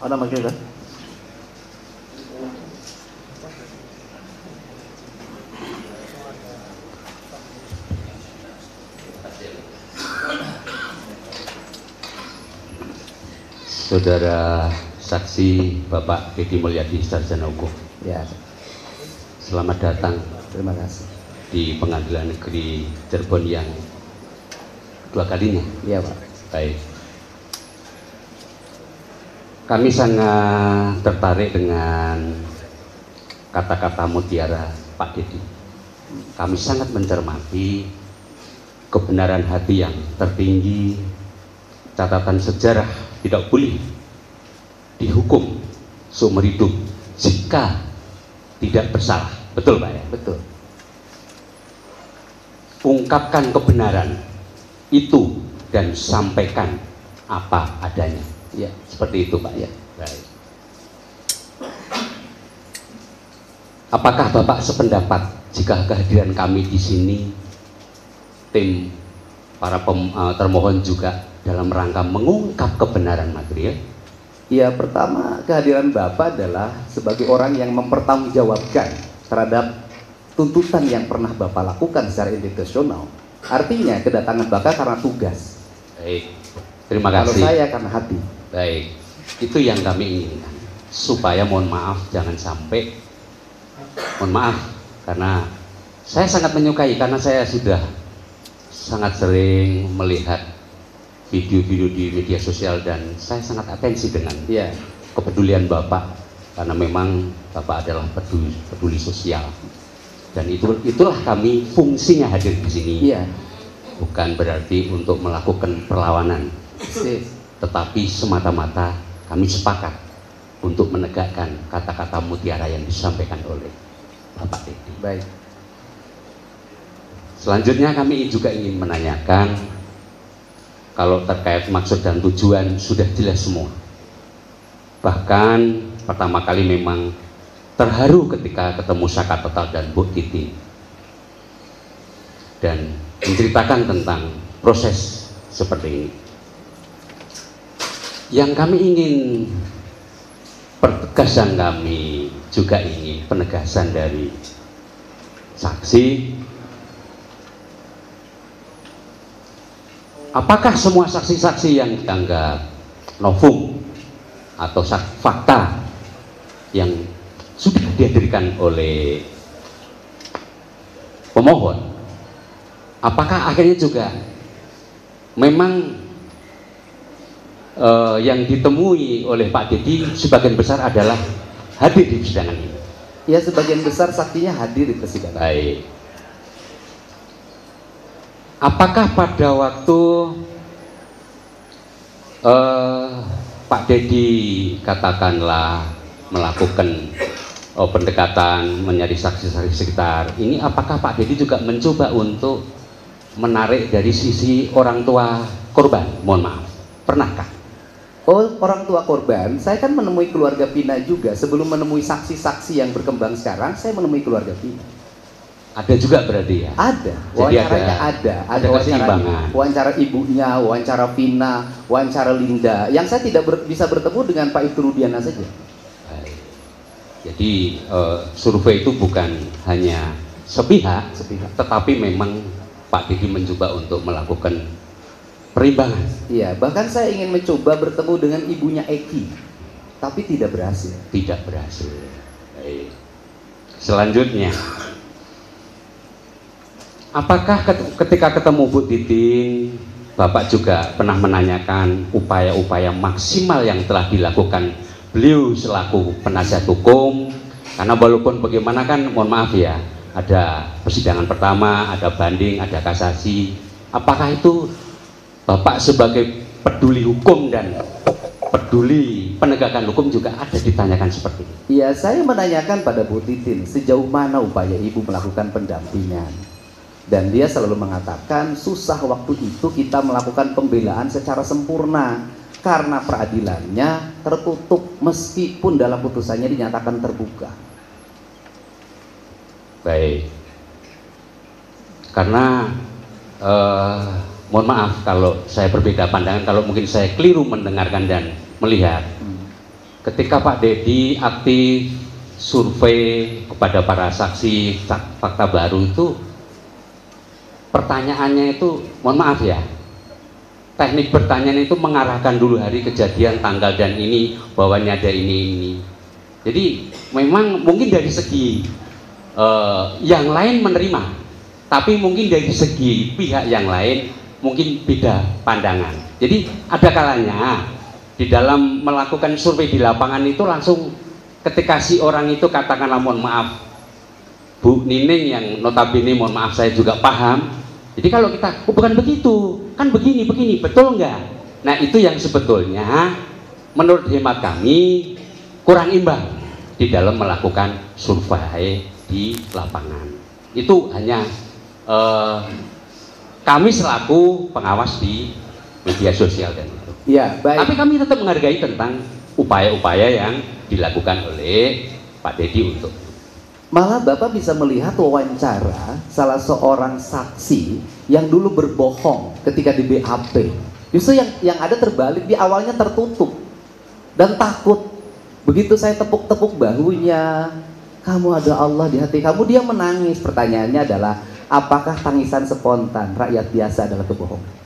Ana manggil kan? Saudara saksi Bapak Deddy Mulyadi, Sarjana Hukum. Ya. Selamat datang. Terima kasih. Di Pengadilan Negeri Cirebon yang kedua kalinya. Iya, Pak. Baik. Kami sangat tertarik dengan kata-kata mutiara Pak Deddy. Kami sangat mencermati kebenaran hati yang tertinggi, catatan sejarah tidak boleh dihukum seumur hidup jika tidak bersalah. Betul, Pak ya? Betul. Ungkapkan kebenaran itu dan sampaikan apa adanya. Ya, seperti itu, Pak ya. Baik. Apakah Bapak sependapat jika kehadiran kami di sini, tim para termohon juga dalam rangka mengungkap kebenaran material? Ya, pertama kehadiran Bapak adalah sebagai orang yang mempertanggungjawabkan terhadap tuntutan yang pernah Bapak lakukan secara institusional. Artinya kedatangan Bapak karena tugas. Baik, terima kasih. Kalau saya karena hati. Baik, itu yang kami inginkan. Supaya mohon maaf jangan sampai, mohon maaf karena saya sangat menyukai, karena saya sudah sangat sering melihat video-video di media sosial dan saya sangat atensi dengan kepedulian Bapak, karena memang Bapak adalah peduli sosial, dan itulah kami fungsinya hadir di sini. Bukan berarti untuk melakukan perlawanan, tetapi semata-mata kami sepakat untuk menegakkan kata-kata mutiara yang disampaikan oleh Bapak Deddy. Baik. Selanjutnya kami juga ingin menanyakan, kalau terkait maksud dan tujuan sudah jelas semua. Bahkan pertama kali memang terharu ketika ketemu Saka Total dan Bu Titi dan menceritakan tentang proses seperti ini. Yang kami ingin, penegasan kami juga ingin penegasan dari saksi. Apakah semua saksi-saksi yang dianggap novum atau fakta yang sudah dihadirkan oleh pemohon, apakah akhirnya juga memang yang ditemui oleh Pak Deddy sebagian besar adalah hadir di persidangan ini? Ya, sebagian besar saksinya hadir di persidangan. Baik. Apakah pada waktu Pak Deddy katakanlah melakukan pendekatan mencari saksi-saksi sekitar ini, apakah Pak Deddy juga mencoba untuk menarik dari sisi orang tua korban? Mohon maaf, pernahkah? Oh, orang tua korban, saya kan menemui keluarga Pina juga. Sebelum menemui saksi-saksi yang berkembang sekarang, saya menemui keluarga Pina. Ada juga berarti ya? Ada, wawancaranya ada wawancara ibunya, wawancara Vina, wawancara Linda, yang saya tidak bisa bertemu dengan Pak Ibtu Rudiana saja. Baik. Jadi survei itu bukan hanya sepihak, tetapi memang Pak Deddy mencoba untuk melakukan perimbangan. Iya, bahkan saya ingin mencoba bertemu dengan ibunya Eki, tapi tidak berhasil. Tidak berhasil. Baik. Selanjutnya, apakah ketika ketemu Bu Titin, Bapak juga pernah menanyakan upaya-upaya maksimal yang telah dilakukan beliau selaku penasihat hukum? Karena walaupun bagaimana kan, mohon maaf ya, ada persidangan pertama, ada banding, ada kasasi. Apakah itu Bapak sebagai peduli hukum dan peduli penegakan hukum juga ada ditanyakan seperti itu? Iya, saya menanyakan pada Bu Titin sejauh mana upaya ibu melakukan pendampingan. Dan dia selalu mengatakan susah waktu itu kita melakukan pembelaan secara sempurna karena peradilannya tertutup meskipun dalam putusannya dinyatakan terbuka. Baik. Karena mohon maaf kalau saya berbeda pandangan, kalau mungkin saya keliru mendengarkan dan melihat. ketika Pak Dedi aktif survei kepada para saksi fakta baru itu, pertanyaannya itu, mohon maaf ya, teknik pertanyaan itu mengarahkan dulu hari kejadian, tanggal dan ini, bawahnya ada ini. Jadi memang mungkin dari segi yang lain menerima, tapi mungkin dari segi pihak yang lain mungkin beda pandangan. Jadi ada kalanya di dalam melakukan survei di lapangan itu langsung ketika si orang itu katakanlah, mohon maaf Bu Nining yang notabene mohon maaf saya juga paham. Jadi kalau kita, oh bukan begitu, kan begini, betul nggak? Nah itu yang sebetulnya menurut hemat kami kurang imbang di dalam melakukan survei di lapangan. Itu hanya kami selaku pengawas di media sosial dan itu. Ya, baik. Tapi kami tetap menghargai tentang upaya-upaya yang dilakukan oleh Pak Dedi untuk. Malah Bapak bisa melihat wawancara salah seorang saksi yang dulu berbohong ketika di BAP. Justru yang ada terbalik, di awalnya tertutup dan takut. Begitu saya tepuk-tepuk bahunya, kamu ada Allah di hati kamu, dia menangis. Pertanyaannya adalah, apakah tangisan spontan rakyat biasa adalah kebohongan?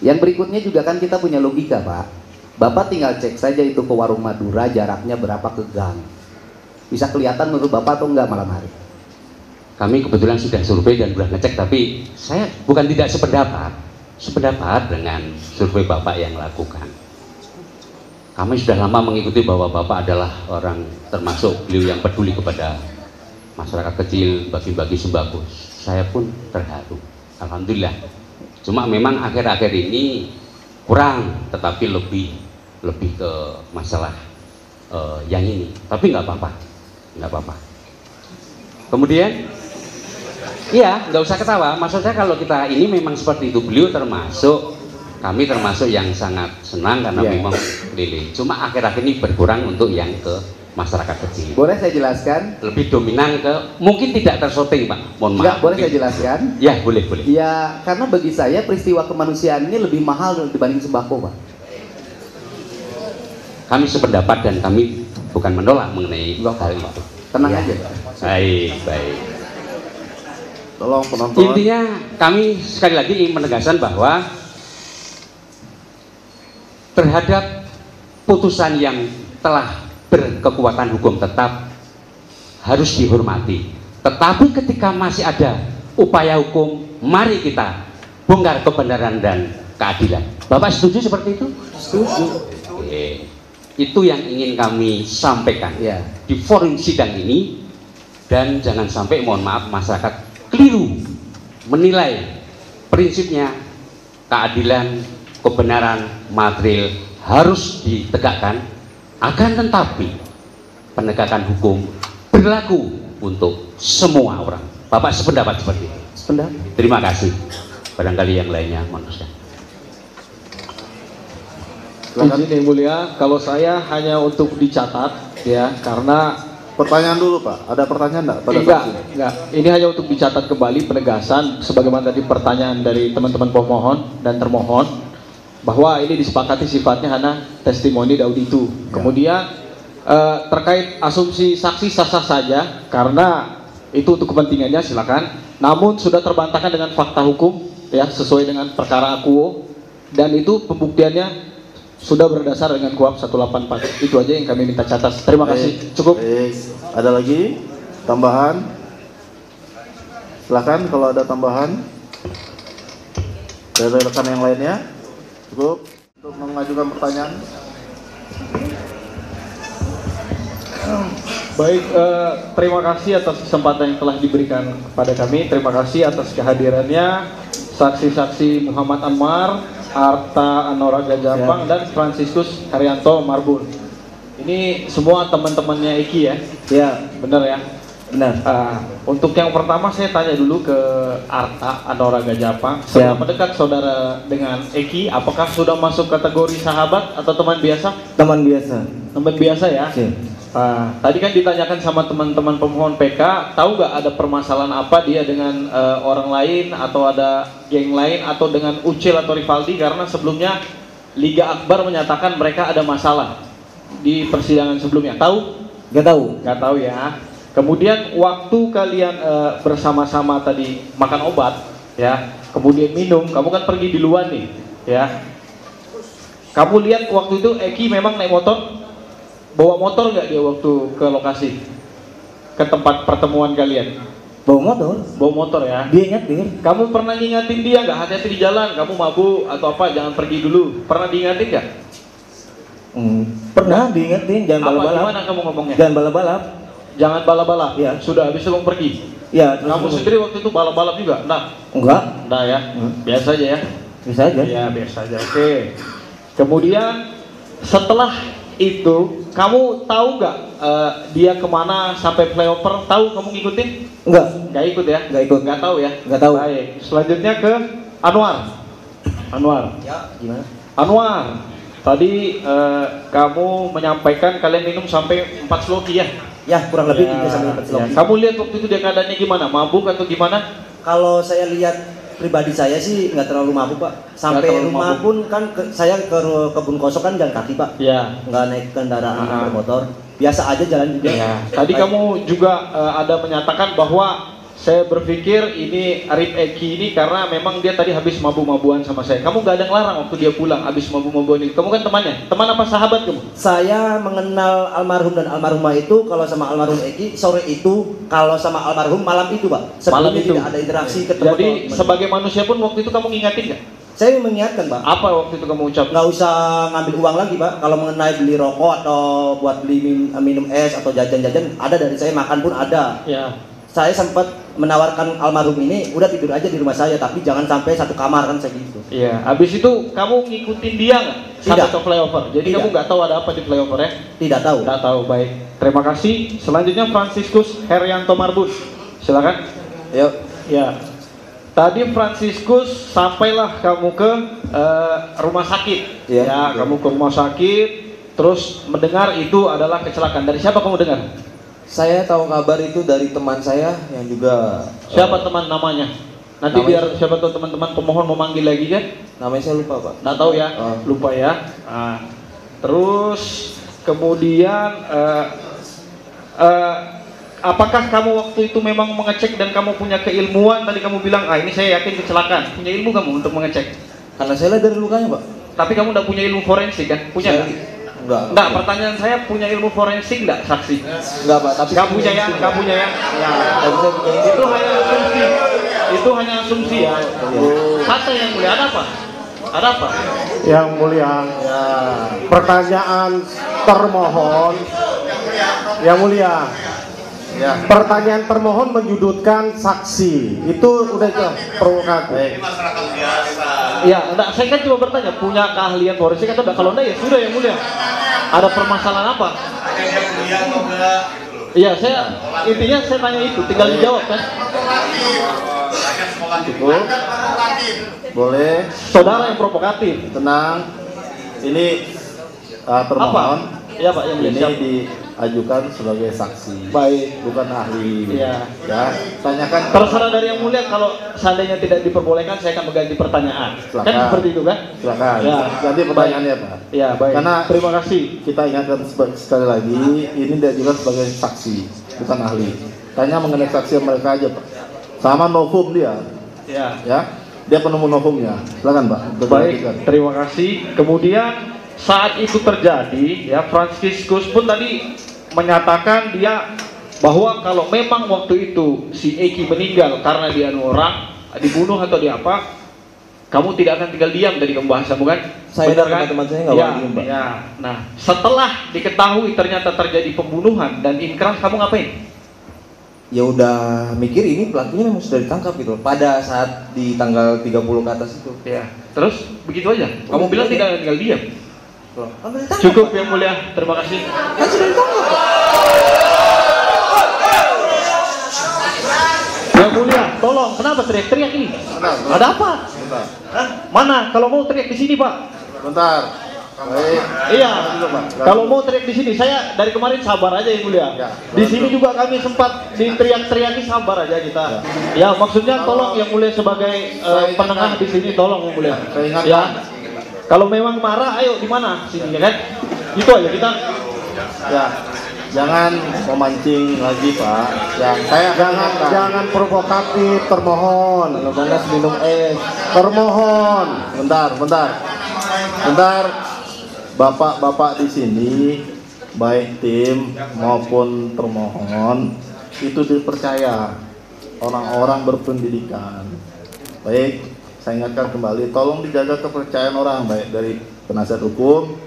Yang berikutnya juga kan kita punya logika, Pak. Bapak tinggal cek saja itu ke warung Madura, jaraknya berapa ke gang. Bisa kelihatan menurut Bapak atau enggak malam hari? Kami kebetulan sudah survei dan sudah ngecek, tapi saya bukan tidak sependapat dengan survei Bapak yang lakukan. Kami sudah lama mengikuti bahwa Bapak adalah orang termasuk beliau yang peduli kepada masyarakat kecil, bagi-bagi sembako. Saya pun terharu, alhamdulillah. Cuma memang akhir-akhir ini kurang, tetapi lebih ke masalah yang ini. Tapi nggak apa-apa. Kemudian, iya, nggak usah ketawa. Maksud saya kalau kita ini memang seperti itu, beliau kami termasuk yang sangat senang karena memang keliling. Cuma akhir-akhir ini berkurang untuk yang ke masyarakat kecil. Boleh saya jelaskan? Lebih dominan ke, mungkin tidak tersorting Pak, mohon maaf. Enggak, boleh saya jelaskan? Ya, boleh. Ya, karena bagi saya peristiwa kemanusiaan ini lebih mahal dibanding sembako, Pak. Kami sependapat dan kami bukan menolak mengenai hal itu. Tenang ya. aja. Baik. Tolong penonton. Intinya kami sekali lagi ingin menegaskan bahwa terhadap putusan yang telah berkekuatan hukum tetap harus dihormati. Tetapi ketika masih ada upaya hukum, mari kita bongkar kebenaran dan keadilan. Bapak setuju seperti itu? Setuju. Itu yang ingin kami sampaikan di forum sidang ini, dan jangan sampai mohon maaf masyarakat keliru menilai prinsipnya keadilan, kebenaran material harus ditegakkan, akan tetapi penegakan hukum berlaku untuk semua orang. Bapak sependapat seperti itu? Sependapat. Terima kasih. Barangkali yang lainnya manusia. Izin yang mulia, kalau saya hanya untuk dicatat ya, karena pertanyaan dulu Pak, ada pertanyaan enggak pada enggak, ini hanya untuk dicatat kembali penegasan sebagaimana tadi pertanyaan dari teman-teman pemohon dan termohon bahwa ini disepakati sifatnya hanya testimoni auditu. Kemudian terkait asumsi saksi sah-sah saja karena itu untuk kepentingannya silakan, namun sudah terbantahkan dengan fakta hukum ya sesuai dengan perkara akuo, dan itu pembuktiannya sudah berdasar dengan KUHP 184. Itu aja yang kami minta catat. Terima kasih. Cukup. Ada lagi tambahan? Silakan kalau ada tambahan dari rekan yang lainnya. Cukup untuk mengajukan pertanyaan. Baik, terima kasih atas kesempatan yang telah diberikan kepada kami. Terima kasih atas kehadirannya saksi-saksi Muhammad Anwar, Arta Anora Gajapang, dan Franciscus Haryanto Marbun. Ini semua teman-temannya Eki ya? Ya, benar ya? Benar. Untuk yang pertama saya tanya dulu ke Arta Anora Gajapang. Seberapa dekat saudara dengan Eki? Apakah sudah masuk kategori sahabat atau teman biasa? Teman biasa. Teman biasa ya? Tadi kan ditanyakan sama teman-teman pemohon PK, tahu nggak ada permasalahan apa dia dengan orang lain atau ada geng lain atau dengan Ucil atau Rivaldi, karena sebelumnya Liga Akbar menyatakan mereka ada masalah di persidangan sebelumnya. Tahu? Gak tahu. Gak tahu ya. Kemudian waktu kalian bersama-sama tadi makan obat, ya, kemudian minum, kamu kan pergi di luar nih, ya. Kamu lihat waktu itu Eki memang naik motor, bawa motor nggak dia waktu ke lokasi, ke tempat pertemuan kalian? Bawa motor. Bawa motor ya. Dia nyetir. Kamu pernah ngingatin dia nggak, hati-hati di jalan, kamu mabuk atau apa, jangan pergi dulu. Pernah diingatin nggak? Pernah diingetin jangan Apa, balap-balap. gimana kamu ngomongnya? Jangan balap-balap. Jangan balap-balap. Iya. Sudah habis itu kamu pergi. Ya, terus Kamu sendiri waktu itu balap-balap juga? Nah, enggak, nah ya, biasa aja ya. bisa aja. Ya biasa aja. Oke. Kemudian setelah itu kamu tahu nggak dia kemana sampai flyover? Tahu kamu ngikutin? Enggak, Nggak ikut ya? Nggak ikut. Nggak tahu ya? Nggak tahu. Baik. Selanjutnya ke Anwar. Anwar. Ya, gimana? Anwar. Tadi kamu menyampaikan kalian minum sampai 4 sloki ya? Ya, kurang lebih Ya, 3 sampai 4 ya. sloki. Kamu lihat waktu itu dia keadaannya gimana? Mabuk atau gimana? Kalau saya lihat pribadi saya sih nggak terlalu mabuk, Pak. Sampai terlalu rumah mabuk. pun kan saya ke kebun kosong kan jalan kaki, Pak. Ya. Nggak naik kendaraan bermotor. Biasa aja jalan juga. Ya. Tadi kamu juga ada menyatakan bahwa saya berpikir ini Arif Eki ini karena memang dia tadi habis mabuk-mabuan sama saya. Kamu nggak ada ngelarang waktu dia pulang habis mabuk-mabuan itu. Kamu kan temannya. Teman apa sahabat kamu? Saya mengenal almarhum dan almarhumah itu kalau sama almarhum Eki sore itu, kalau sama almarhum malam itu, Pak. Sebelumnya Malam itu. tidak ada interaksi ketemu. Jadi sebagai manusia pun waktu itu kamu ngingatin nggak? Saya mengingatkan, Pak. Apa waktu itu kamu ucap? Nggak usah ngambil uang lagi, Pak. Kalau mengenai beli rokok atau buat beli minum es atau jajan-jajan ada dari saya, makan pun ada. Ya. Saya sempat menawarkan almarhum ini udah tidur aja di rumah saya, tapi jangan sampai satu kamar kan saya gitu. Iya. Habis itu kamu ngikutin dia nggak sampai Tidak. ke flyover? Jadi Tidak. kamu nggak tahu ada apa di flyover ya? Tidak tahu. Nggak tahu. Baik. Terima kasih. Selanjutnya Franciscus Herianto Marbun. Silakan. Yuk. Ya. Tadi Franciscus sampailah kamu ke rumah sakit. Iya, Ya, betul. kamu ke rumah sakit terus mendengar itu adalah kecelakaan. Dari siapa kamu dengar? Saya tahu kabar itu dari teman saya yang juga Siapa teman namanya? Nanti Namanya- biar siapa tahu teman-teman pemohon memanggil lagi kan? namanya saya lupa, Pak. Nggak tahu ya, Oh. lupa ya. Nah, terus kemudian apakah kamu waktu itu memang mengecek dan kamu punya keilmuan? Tadi kamu bilang, ini saya yakin kecelakaan. Punya ilmu kamu untuk mengecek? Karena saya lihat dari lukanya, Pak. Tapi kamu udah punya ilmu forensik kan? Punya Saya- nggak? Enggak. Enggak, pertanyaan saya punya ilmu forensik enggak saksi? Enggak, Pak, tapi Nggak punya ya, nggak punya ya. Ya. Tapi saya punya ini. Itu hanya asumsi. Itu hanya asumsi ya. Kata yang mulia, ada apa? Ada apa? Yang mulia, pertanyaan termohon. Yang mulia, Ya. pertanyaan termohon menyudutkan saksi. Itu udah jelas provokatif. Ya, enggak, saya kan cuma bertanya, punya keahlian forensik atau enggak? Kalau enggak ya sudah yang mulia. Ada permasalahan apa? Iya, saya intinya saya tanya itu, tinggal dijawab kan. Cukup. Boleh. Saudara yang provokatif. Tenang. Ini termohon. Apa? Iya, Pak, yang mulia. Ini Siap. diajukan sebagai saksi. Baik. Bukan ahli. Iya. Ya. Tanyakan. Terserah dari yang mulia, kalau seandainya tidak diperbolehkan saya akan mengganti pertanyaan. Silakan. Kan seperti itu kan? Silakan. Ya. Ganti pertanyaannya, Pak. Ya, baik. Karena Terima kasih. kita ingatkan sekali lagi, ini diajukan sebagai saksi, bukan ahli. Tanya mengenai saksi mereka aja, Pak. Sama novum dia, Ya. ya. Dia penemu novumnya. Silakan, Pak. Baik, Dilanjutkan. terima kasih. Kemudian saat itu terjadi, ya Franciscus pun tadi menyatakan dia bahwa kalau memang waktu itu si Eki meninggal karena dia orang dibunuh atau dia apa, kamu tidak akan tinggal diam tadi kamu bahas, bukan? Saya Benar dan kan? teman-teman saya nggak Ya, boleh diem, Pak. ya. Nah, setelah diketahui ternyata terjadi pembunuhan dan inkrah, kamu ngapain? Ya udah mikir ini pelakunya memang sudah ditangkap gitu loh. Pada saat di tanggal 30 ke atas itu. Ya. Terus begitu aja. Kamu bilang tidak akan tinggal diam. Loh, Cukup yang mulia. Terima kasih. kan sudah ditangkap, Pak. Yang mulia, tolong, kenapa teriak-teriak ini? Ada apa? Bentar. Hah? Mana? Kalau mau teriak di sini, Pak. Bentar. Baik. Iya. Dulu, Pak. Kalau mau teriak di sini, saya dari kemarin sabar aja yang mulia. Ya. Di sini juga kami sempat diteriak-teriaki, sabar aja kita. Ya, maksudnya tolong yang mulia sebagai Saya ingatkan. penengah di sini, tolong yang mulia. Saya ingatkan. Ya. Kalau memang marah, ayo di mana sini ya kan? Itu aja kita. Ya, jangan memancing lagi Pak. Yang saya Jangan provokatif, termohon. kalau panas minum es. Termohon. Bentar. Bapak-bapak di sini, baik tim maupun termohon, itu dipercaya orang-orang berpendidikan. Baik, saya ingatkan kembali, tolong dijaga kepercayaan orang, baik dari penasihat hukum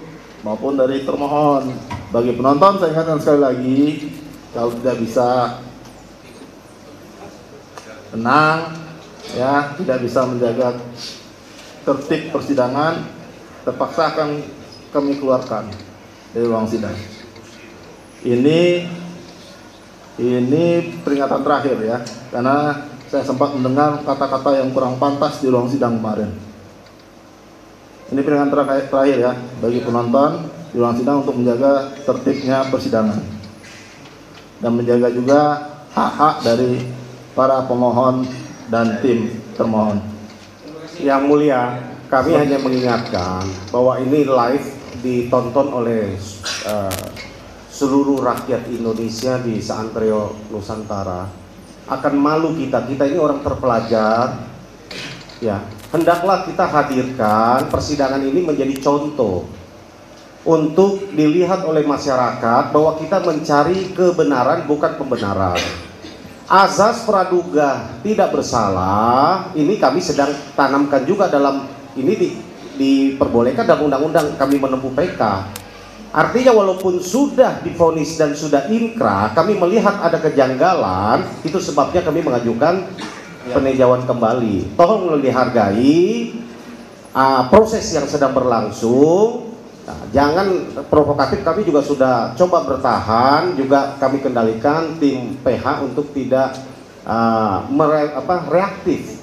maupun dari termohon. Bagi penonton, saya ingatkan sekali lagi, kalau tidak bisa tenang, ya, tidak bisa menjaga tertib persidangan, terpaksa akan kami keluarkan dari ruang sidang. Ini peringatan terakhir ya, karena saya sempat mendengar kata-kata yang kurang pantas di ruang sidang kemarin. Ini peringatan terakhir ya bagi penonton di ruang sidang untuk menjaga tertibnya persidangan dan menjaga juga hak-hak dari para pemohon dan tim termohon. Yang mulia, kami hanya mengingatkan bahwa ini live ditonton oleh seluruh rakyat Indonesia di seantero Nusantara. Akan malu kita ini orang terpelajar, ya. Hendaklah kita hadirkan persidangan ini menjadi contoh untuk dilihat oleh masyarakat bahwa kita mencari kebenaran bukan pembenaran. Azas praduga tidak bersalah ini kami sedang tanamkan juga dalam ini diperbolehkan dalam undang-undang kami menempuh PK. Artinya walaupun sudah divonis dan sudah inkrah, kami melihat ada kejanggalan, itu sebabnya kami mengajukan peninjauan kembali. Tolong dihargai proses yang sedang berlangsung. Nah, jangan provokatif, kami juga sudah coba bertahan, juga kami kendalikan tim PH untuk tidak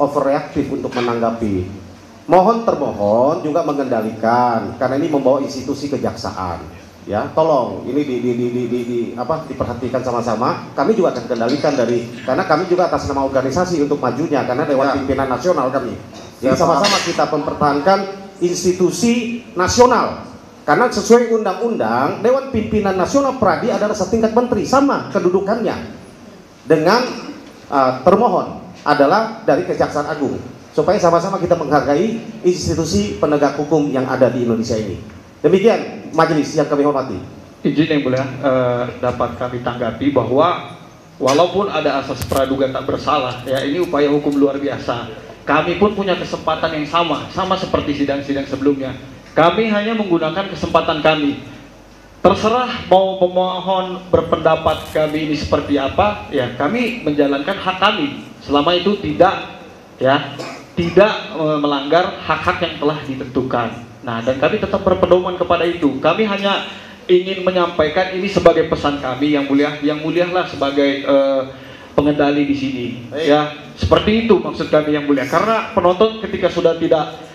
overreaktif untuk menanggapi. Mohon termohon juga mengendalikan karena ini membawa institusi kejaksaan. Ya, tolong ini diperhatikan sama-sama. Kami juga akan kendalikan karena kami juga atas nama organisasi untuk majunya karena Dewan Pimpinan Nasional kami. Jadi sama-sama kita mempertahankan institusi nasional. Karena sesuai undang-undang Dewan Pimpinan Nasional Pradi adalah setingkat menteri, sama kedudukannya dengan termohon adalah dari Kejaksaan Agung. Supaya sama-sama kita menghargai institusi penegak hukum yang ada di Indonesia ini. Demikian majelis yang kami hormati. Izin yang mulia dapat kami tanggapi bahwa walaupun ada asas praduga tak bersalah, ya ini upaya hukum luar biasa. Kami pun punya kesempatan yang sama seperti sidang-sidang sebelumnya. Kami hanya menggunakan kesempatan kami. Terserah mau pemohon berpendapat kami ini seperti apa, ya kami menjalankan hak kami. Selama itu tidak melanggar hak-hak yang telah ditentukan. Nah, dan kami tetap berpedoman kepada itu. Kami hanya ingin menyampaikan ini sebagai pesan kami yang mulialah sebagai pengendali di sini. Ya, seperti itu maksud kami yang mulia. Karena penonton ketika sudah tidak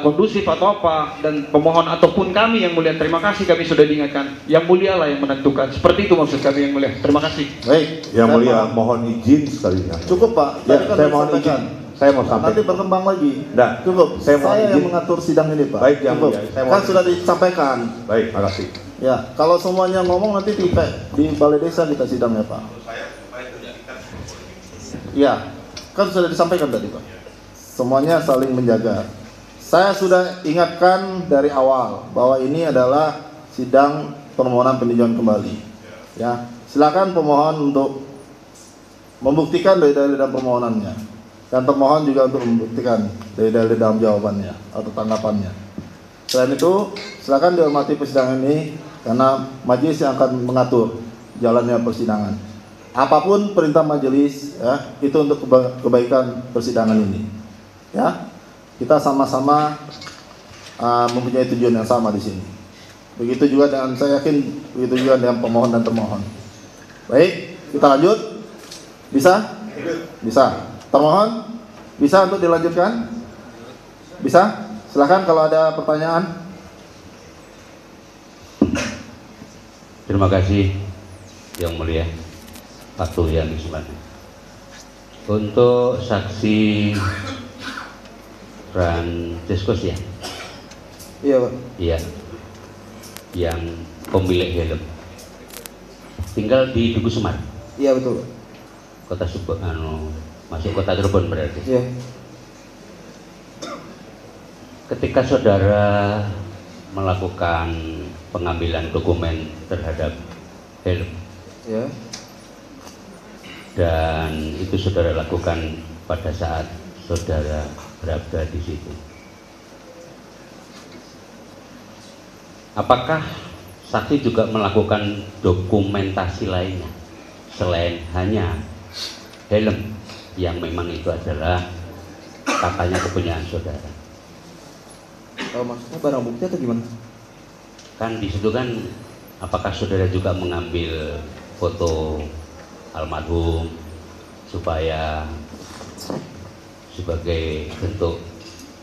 kondusif atau apa, dan pemohon ataupun kami yang mulia, terima kasih kami sudah diingatkan. Yang mulia lah yang menentukan. Seperti itu maksud kami yang mulia. Terima kasih. Baik, Yang mulia mohon izin sekali. cukup Pak. Ya, Tadi kan saya mohon disampaikan. izin. Saya mau sampai. Nanti berkembang lagi. Nah, Cukup. saya mohon yang izin. mengatur sidang ini Pak. Baik, yang Cukup. mulia. Saya mohon Kan izin. sudah disampaikan. Baik, makasih. Ya, kalau semuanya ngomong nanti di balai desa kita sidangnya Pak. Ya, kan sudah disampaikan tadi Pak. Semuanya saling menjaga. Saya sudah ingatkan dari awal bahwa ini adalah sidang permohonan peninjauan kembali. Ya, silakan pemohon untuk membuktikan dalil-dalil dalam permohonannya, dan termohon juga untuk membuktikan dalil-dalil dalam jawabannya atau tanggapannya. Selain itu, silakan dihormati persidangan ini karena majelis yang akan mengatur jalannya persidangan. Apapun perintah majelis, ya, itu untuk kebaikan persidangan ini. Ya, kita sama-sama mempunyai tujuan yang sama di sini. Begitu juga dengan, saya yakin begitu juga dengan pemohon dan termohon. Baik, kita lanjut. Bisa? Bisa. Termohon, bisa untuk dilanjutkan? Bisa? Silakan kalau ada pertanyaan. Terima kasih yang mulia Pak Tulian Ismani. Untuk saksi Franciscus ya, Iya Pak. Iya. Yang pemilik helm. Tinggal di Duku Semar. Iya betul Pak. Kota masuk kota Cirebon berarti. Iya. Ketika saudara melakukan pengambilan dokumen terhadap helm Iya. dan itu saudara lakukan pada saat saudara berada di situ, apakah saksi juga melakukan dokumentasi lainnya selain hanya helm yang memang itu adalah katanya kepunyaan saudara? Maksudnya barang bukti atau gimana? Kan di situ kan, apakah saudara juga mengambil foto almarhum supaya sebagai bentuk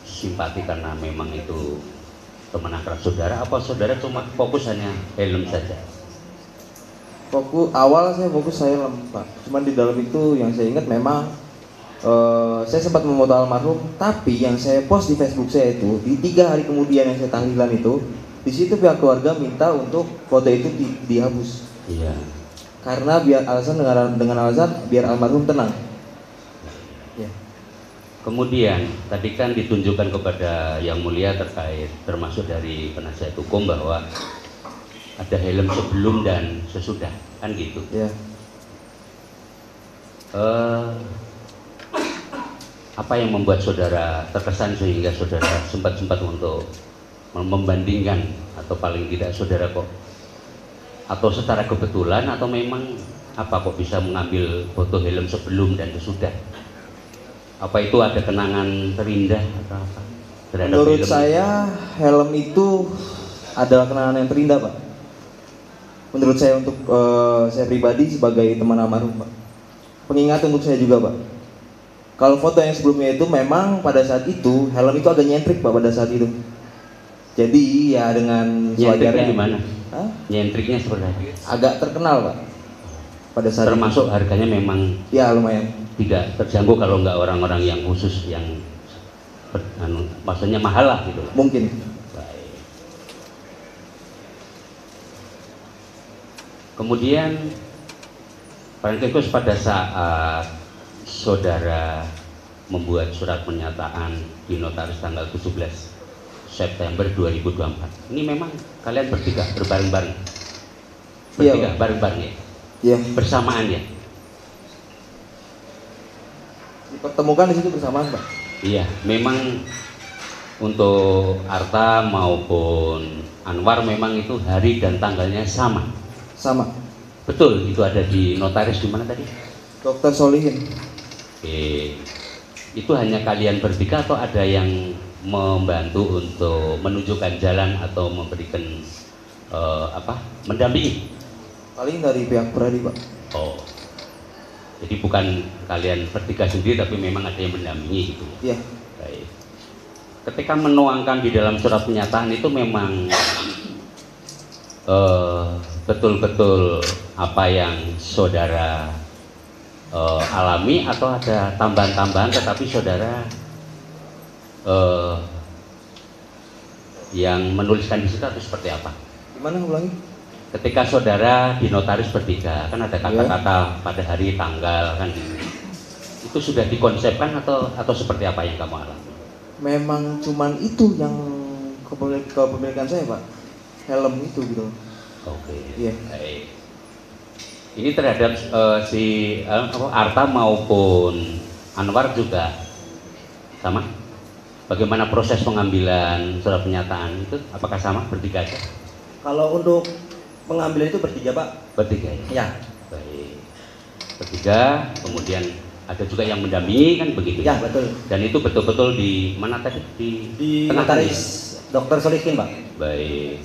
simpati karena memang itu teman akrab saudara, apa saudara cuma fokus hanya helm saja? Awal saya fokus saya Pak. Cuman di dalam itu yang saya ingat memang saya sempat memoto almarhum, tapi yang saya post di Facebook saya itu di 3 hari kemudian yang saya tahlilan itu, di situ pihak keluarga minta untuk foto itu dihapus. Iya. Karena biar dengan alasan biar almarhum tenang. Ya. Kemudian tadi kan ditunjukkan kepada Yang Mulia terkait termasuk dari penasihat hukum bahwa ada helm sebelum dan sesudah, kan gitu. Ya. Apa yang membuat saudara terkesan sehingga saudara sempat untuk membandingkan, atau paling tidak saudara kok, atau secara kebetulan atau memang apa kok bisa mengambil foto helm sebelum dan sesudah? Apa itu ada kenangan terindah atau apa terhadap Menurut helm? saya helm itu adalah kenangan yang terindah Pak. Menurut saya untuk saya pribadi sebagai teman almarhum Pak. Pengingat untuk saya juga Pak. Kalau foto yang sebelumnya itu memang pada saat itu helm itu agak nyentrik Pak pada saat itu. Jadi ya dengan Nyentriknya gimana? Hah? Nyentriknya seperti apa? Agak terkenal Pak. Pada saat Termasuk itu. harganya memang Ya lumayan. tidak terjangkau kalau nggak orang-orang yang khusus yang maksudnya mahal lah gitu. Mungkin. Baik. Kemudian Pak Tikus pada saat saudara membuat surat pernyataan di notaris tanggal 17 September 2024. Ini memang kalian bertiga berbareng-bareng. Bertiga Iya, bareng-bareng ya. Iya. Bersamaan ya. Dipertemukan di situ bersamaan Pak. Iya, memang untuk Arta maupun Anwar memang itu hari dan tanggalnya sama. Sama. Betul, itu ada di notaris di mana tadi? Dr. Solihin. Oke. Itu hanya kalian bertiga atau ada yang membantu untuk menunjukkan jalan atau memberikan mendampingi? Paling dari pihak Pradi Pak. Oh. Jadi bukan kalian bertiga sendiri tapi memang ada yang mendampingi gitu. Iya. Baik. Ketika menuangkan di dalam surat pernyataan itu memang betul-betul apa yang saudara alami atau ada tambahan-tambahan tetapi saudara yang menuliskan di situ atau seperti apa? Gimana ulangi? Ketika saudara di notaris bertiga kan ada kata-kata pada hari tanggal kan itu sudah dikonsepkan atau seperti apa yang kamu alami? Memang cuman itu yang kepemilikan saya Pak. Helm itu gitu. Oke. Iya. Baik. Ini terhadap Arta maupun Anwar juga sama? Bagaimana proses pengambilan surat pernyataan itu? Apakah sama bertiga aja? Kalau untuk pengambilan itu bertiga Pak. Bertiga ya? Ya. Baik. Bertiga, kemudian ada juga yang mendampingi kan begitu? Ya betul. Dan itu betul-betul di mana tadi? Di tengah notaris tadi? Dr. Solihin Pak. Baik.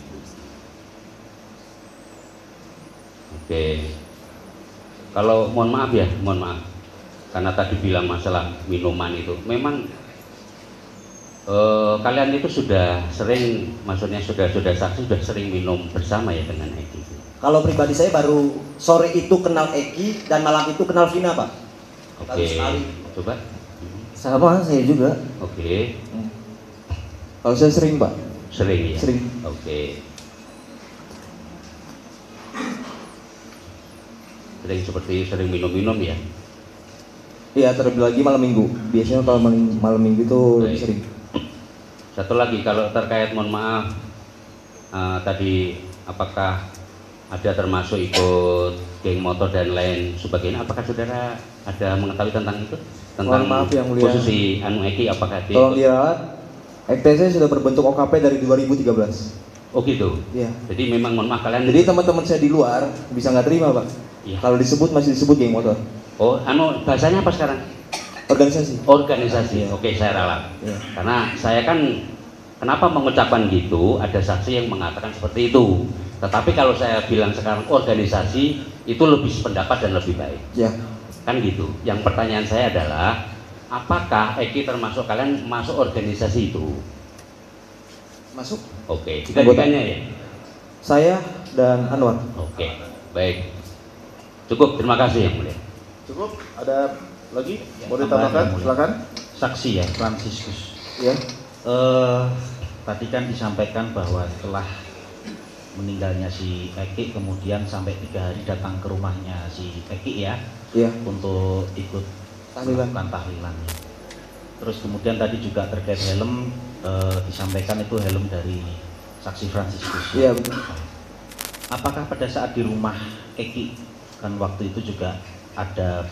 Oke. Kalau mohon maaf karena tadi bilang masalah minuman itu, memang kalian itu sudah sering, maksudnya sudah saksi sudah sering minum bersama ya dengan Eki? Kalau pribadi saya baru sore itu kenal Eki dan malam itu kenal Vina Pak. Oke. Coba. Sama saya juga. Oke. Kalau saya sering Pak. Sering ya? Sering. Oke. Sering minum-minum ya? Iya, terlebih lagi malam minggu. Biasanya kalau malam minggu itu lebih Baik. sering. Satu lagi, kalau terkait, mohon maaf, tadi apakah ada termasuk ikut geng motor dan lain sebagainya, apakah saudara ada mengetahui tentang itu? Tentang Mohon maaf, Yang Mulia. posisi Anu Eki, apakah dia Tolong ikut? diralat. EKTC sudah berbentuk OKP dari 2013. Oh gitu? Iya. Jadi memang mohon maaf kalian. Jadi teman-teman saya di luar bisa nggak terima, Pak. Iya. Kalau disebut masih disebut geng motor. Oh, bahasanya apa sekarang? Organisasi. Organisasi. Oke, saya ralat. Iya. Karena saya kan kenapa mengucapkan gitu, ada saksi yang mengatakan seperti itu. Tetapi kalau saya bilang sekarang organisasi, itu lebih sependapat dan lebih baik. Ya. Kan gitu. Yang pertanyaan saya adalah, apakah Eki termasuk kalian masuk organisasi itu? Masuk. Oke, tiga-tiganya ya? Saya dan Anwar. Oke, baik. Cukup, terima kasih Yang Mulia. Cukup? Ada lagi? Mau tambahan, ditambahkan? Yang Mulia. Silakan. Saksi ya, Fransiskus. Ya. Tadi kan disampaikan bahwa setelah meninggalnya si Eki, kemudian sampai 3 hari datang ke rumahnya si Eki ya, Iya. untuk ikut Tahlilan. melakukan tahlilannya. Terus kemudian tadi juga terkait helm, disampaikan itu helm dari saksi Fransiskus. Iya, betul. Apakah pada saat di rumah Eki, kan waktu itu juga ada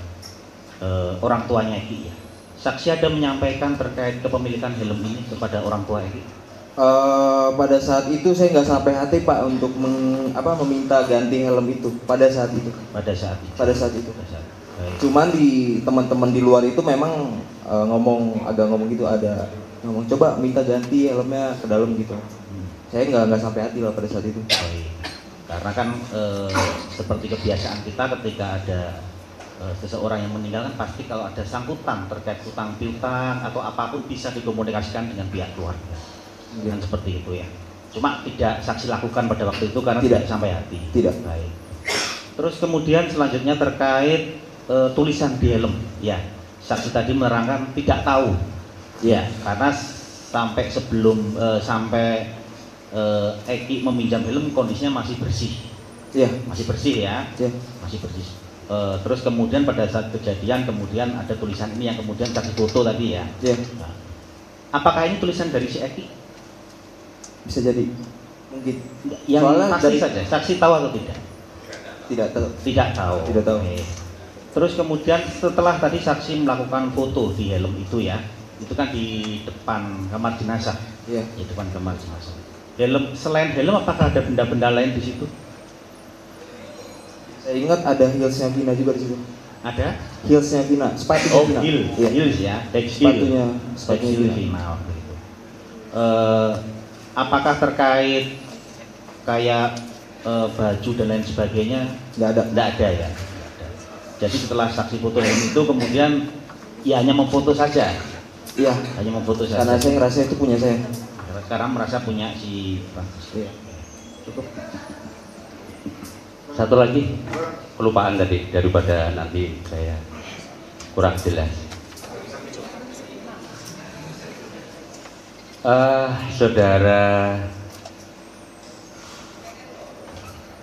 orang tuanya Eki ya, saksi ada menyampaikan terkait kepemilikan helm ini kepada orang tua Eki? Pada saat itu saya nggak sampai hati, Pak, untuk meminta ganti helm itu pada saat itu. Pada saat itu. Pada saat itu. Baik. Cuman di teman-teman di luar itu memang agak ngomong gitu, ada ngomong coba minta ganti helmnya ke dalam gitu. Saya nggak sampai hati lah pada saat itu. Baik. Karena kan seperti kebiasaan kita ketika ada seseorang yang meninggal kan pasti kalau ada sangkutan terkait hutang piutang atau apapun bisa dikomunikasikan dengan pihak keluarga. Dengan seperti itu ya. Cuma tidak saksi lakukan pada waktu itu karena tidak sampai hati. Tidak. Baik. Terus kemudian selanjutnya terkait tulisan di helm, ya. Saksi tadi menerangkan tidak tahu, ya, karena sampai sebelum Eki meminjam helm kondisinya masih bersih, Iya. masih bersih ya, Iya. masih bersih. Terus kemudian pada saat kejadian kemudian ada tulisan ini yang kemudian saksi foto tadi ya. Iya. Nah, apakah ini tulisan dari si Eki? Bisa jadi. Mungkin. Yang Soalnya pasti dari- saja, saksi tahu atau tidak? Tidak tahu. Tidak tahu. Tidak tahu. Oke. Terus kemudian setelah tadi saksi melakukan foto di helm itu ya, itu kan di depan kamar jenazah. Iya. Di depan kamar jenazah. Helm, selain helm apakah ada benda-benda lain di situ? Saya ingat ada heelsnya Vina juga di situ. Ada? Heelsnya Vina, sepatunya Oh, Vina. heel, Iya. heels ya, Sepatunya textile Vina. Vina waktu itu. Apakah terkait kayak baju dan lain sebagainya? Nggak ada. Nggak ada ya. Nggak ada. Jadi setelah saksi foto helm itu kemudian ya hanya memfoto saja. Iya. Hanya memfoto saja. Karena saya ngerasa itu punya saya. Sekarang merasa punya si Francis. Iya. Cukup. Satu lagi, kelupaan tadi daripada nanti saya kurang jelas. Saudara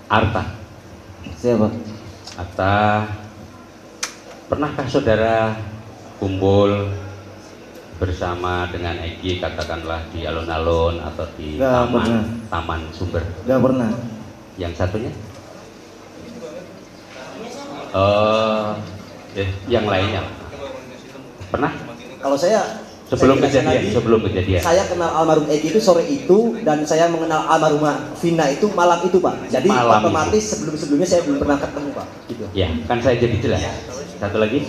Arta. Siapa? Arta, pernahkah saudara kumpul bersama dengan Eki katakanlah di alun-alun atau di Nggak pernah. taman Sumber? Nggak pernah. Yang satunya? Yang lainnya pernah? Kalau saya Sebelum saya jelaskan kejadian, lagi, sebelum kejadian. saya kenal almarhum Eki itu sore itu dan saya mengenal almarhumah Vina itu malam itu, Pak. Jadi Malam otomatis sebelum-sebelumnya saya belum pernah ketemu, Pak. Gitu. Ya, kan saya jadi jelas. Satu lagi?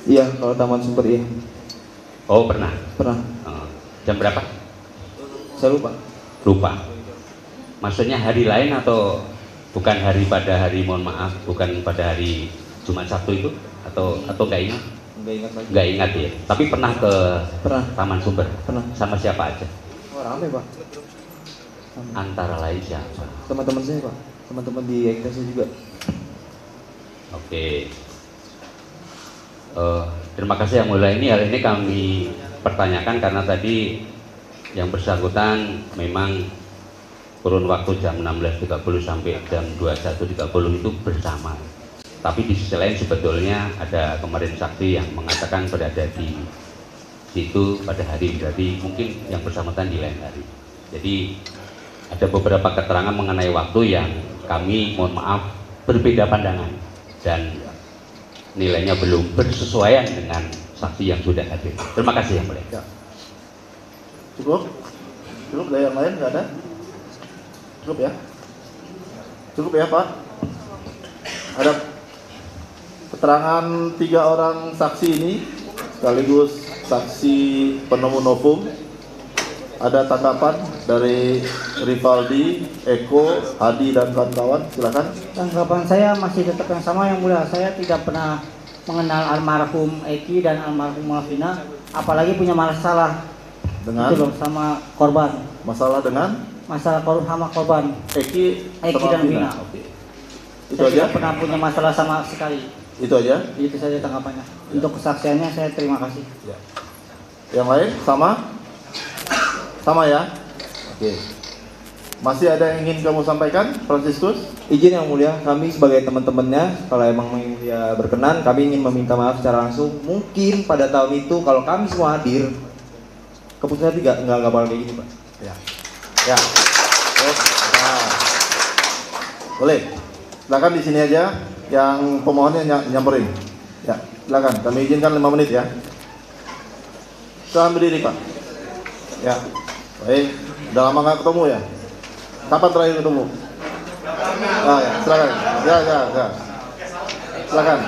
Iya, kalau Taman Sumber iya. Oh, pernah. Pernah. Jam berapa? Saya lupa. Lupa. Maksudnya hari lain atau bukan hari pada hari, mohon maaf, bukan pada hari Jumat Sabtu itu atau nggak ingat? Nggak ingat lagi. Nggak ingat ya. Tapi pernah ke Pernah. Taman Sumber. Pernah. Sama siapa aja? Oh, rame, Pak. Antara lain siapa? Teman-teman saya, Pak. Teman-teman di EKTC juga. Oke. Terima kasih Yang Mulia. Ini hal ini kami pertanyakan karena tadi yang bersangkutan memang kurun waktu jam 16.30 sampai jam 21.30 itu bersama. Tapi di sisi lain sebetulnya ada kemarin saksi yang mengatakan berada di situ pada hari, berarti mungkin yang bersangkutan di lain hari. Jadi ada beberapa keterangan mengenai waktu yang kami mohon maaf berbeda pandangan dan nilainya belum bersesuaian dengan saksi yang sudah hadir. Terima kasih yang mulia. Ya. Cukup? Cukup, dari yang lain nggak ada? Cukup ya? Cukup ya Pak? Ada keterangan 3 orang saksi ini sekaligus saksi penemu novum. Ada tanggapan dari Rivaldi, Eko, Hadi dan kawan-kawan, silakan. Tanggapan saya masih tetap yang sama yang mulia. Saya tidak pernah mengenal almarhum Eki dan almarhum Malvina, apalagi punya masalah Dengan itu loh, sama korban. masalah dengan Masalah sama korban Eki Eki sama dan Vina. Oke. Itu Saya aja? tidak pernah punya masalah sama sekali. Itu aja? Itu saja tanggapannya. Untuk kesaksiannya saya terima kasih. Ya. Yang lain sama? Sama ya? Oke. Masih ada yang ingin kamu sampaikan, Franciscus? Izin yang mulia, kami sebagai teman-temannya, kalau emang yang mulia berkenan, kami ingin meminta maaf secara langsung. Mungkin pada tahun itu kalau kami semua hadir, keputusan nggak bakal kayak gini, Pak. Ya. Ya. Nah. Boleh. Silakan di sini aja yang pemohonnya nyamperin. Ya, silakan. Kami izinkan 5 menit ya. Silakan berdiri, Pak. Ya. Baik. Udah lama nggak ketemu ya? Kapan terakhir ketemu? Ah, ya. Silakan. Ya. Silakan.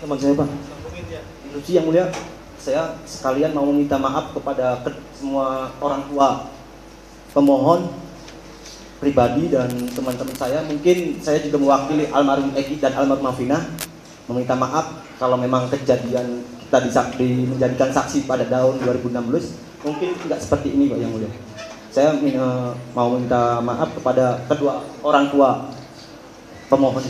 Teman saya Pak, Lucy yang mulia, saya sekalian mau meminta maaf kepada semua orang tua pemohon pribadi dan teman-teman saya. Mungkin saya juga mewakili almarhum Eki dan almarhum Malvina, meminta maaf kalau memang kejadian kita menjadikan saksi pada tahun 2016 mungkin tidak seperti ini Pak yang mulia. Saya mau meminta maaf kepada kedua orang tua pemohon.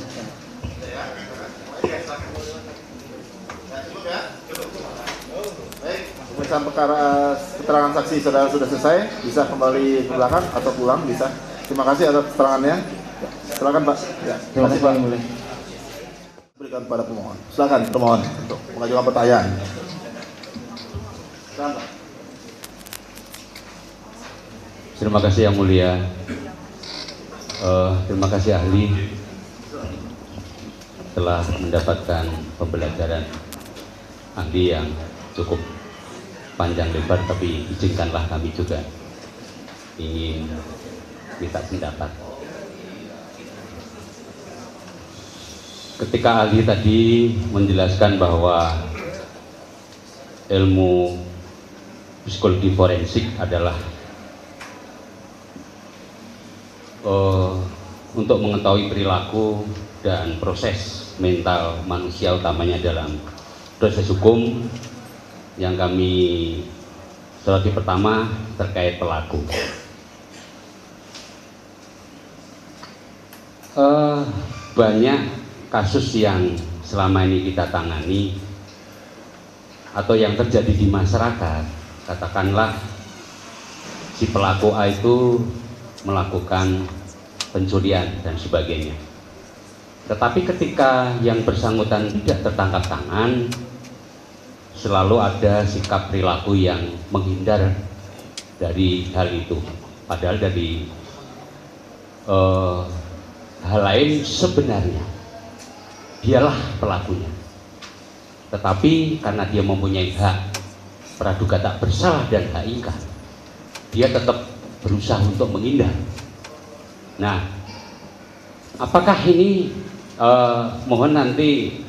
Pemeriksaan perkara keterangan saksi saudara sudah selesai, bisa kembali ke belakang atau pulang bisa. Terima kasih atas keterangannya. Silakan Pak. Ya, terima kasih Pak. Berikan pada pemohon. Silakan pemohon untuk mengajukan pertanyaan. Silakan Pak. Terima kasih yang mulia. Terima kasih ahli telah mendapatkan pembelajaran ahli yang cukup panjang lebar, tapi izinkanlah kami juga ingin minta pendapat. Ketika ahli tadi menjelaskan bahwa ilmu psikologi forensik adalah untuk mengetahui perilaku dan proses mental manusia, utamanya dalam proses hukum, yang kami soroti pertama terkait pelaku. Banyak kasus yang selama ini kita tangani atau yang terjadi di masyarakat, katakanlah si pelaku A itu melakukan pencurian dan sebagainya. Tetapi ketika yang bersangkutan tidak tertangkap tangan, selalu ada sikap perilaku yang menghindar dari hal itu. Padahal dari hal lain sebenarnya dialah pelakunya. Tetapi karena dia mempunyai hak praduga tak bersalah dan hak ingkar, dia tetap berusaha untuk menghindar. Nah, apakah ini mohon nanti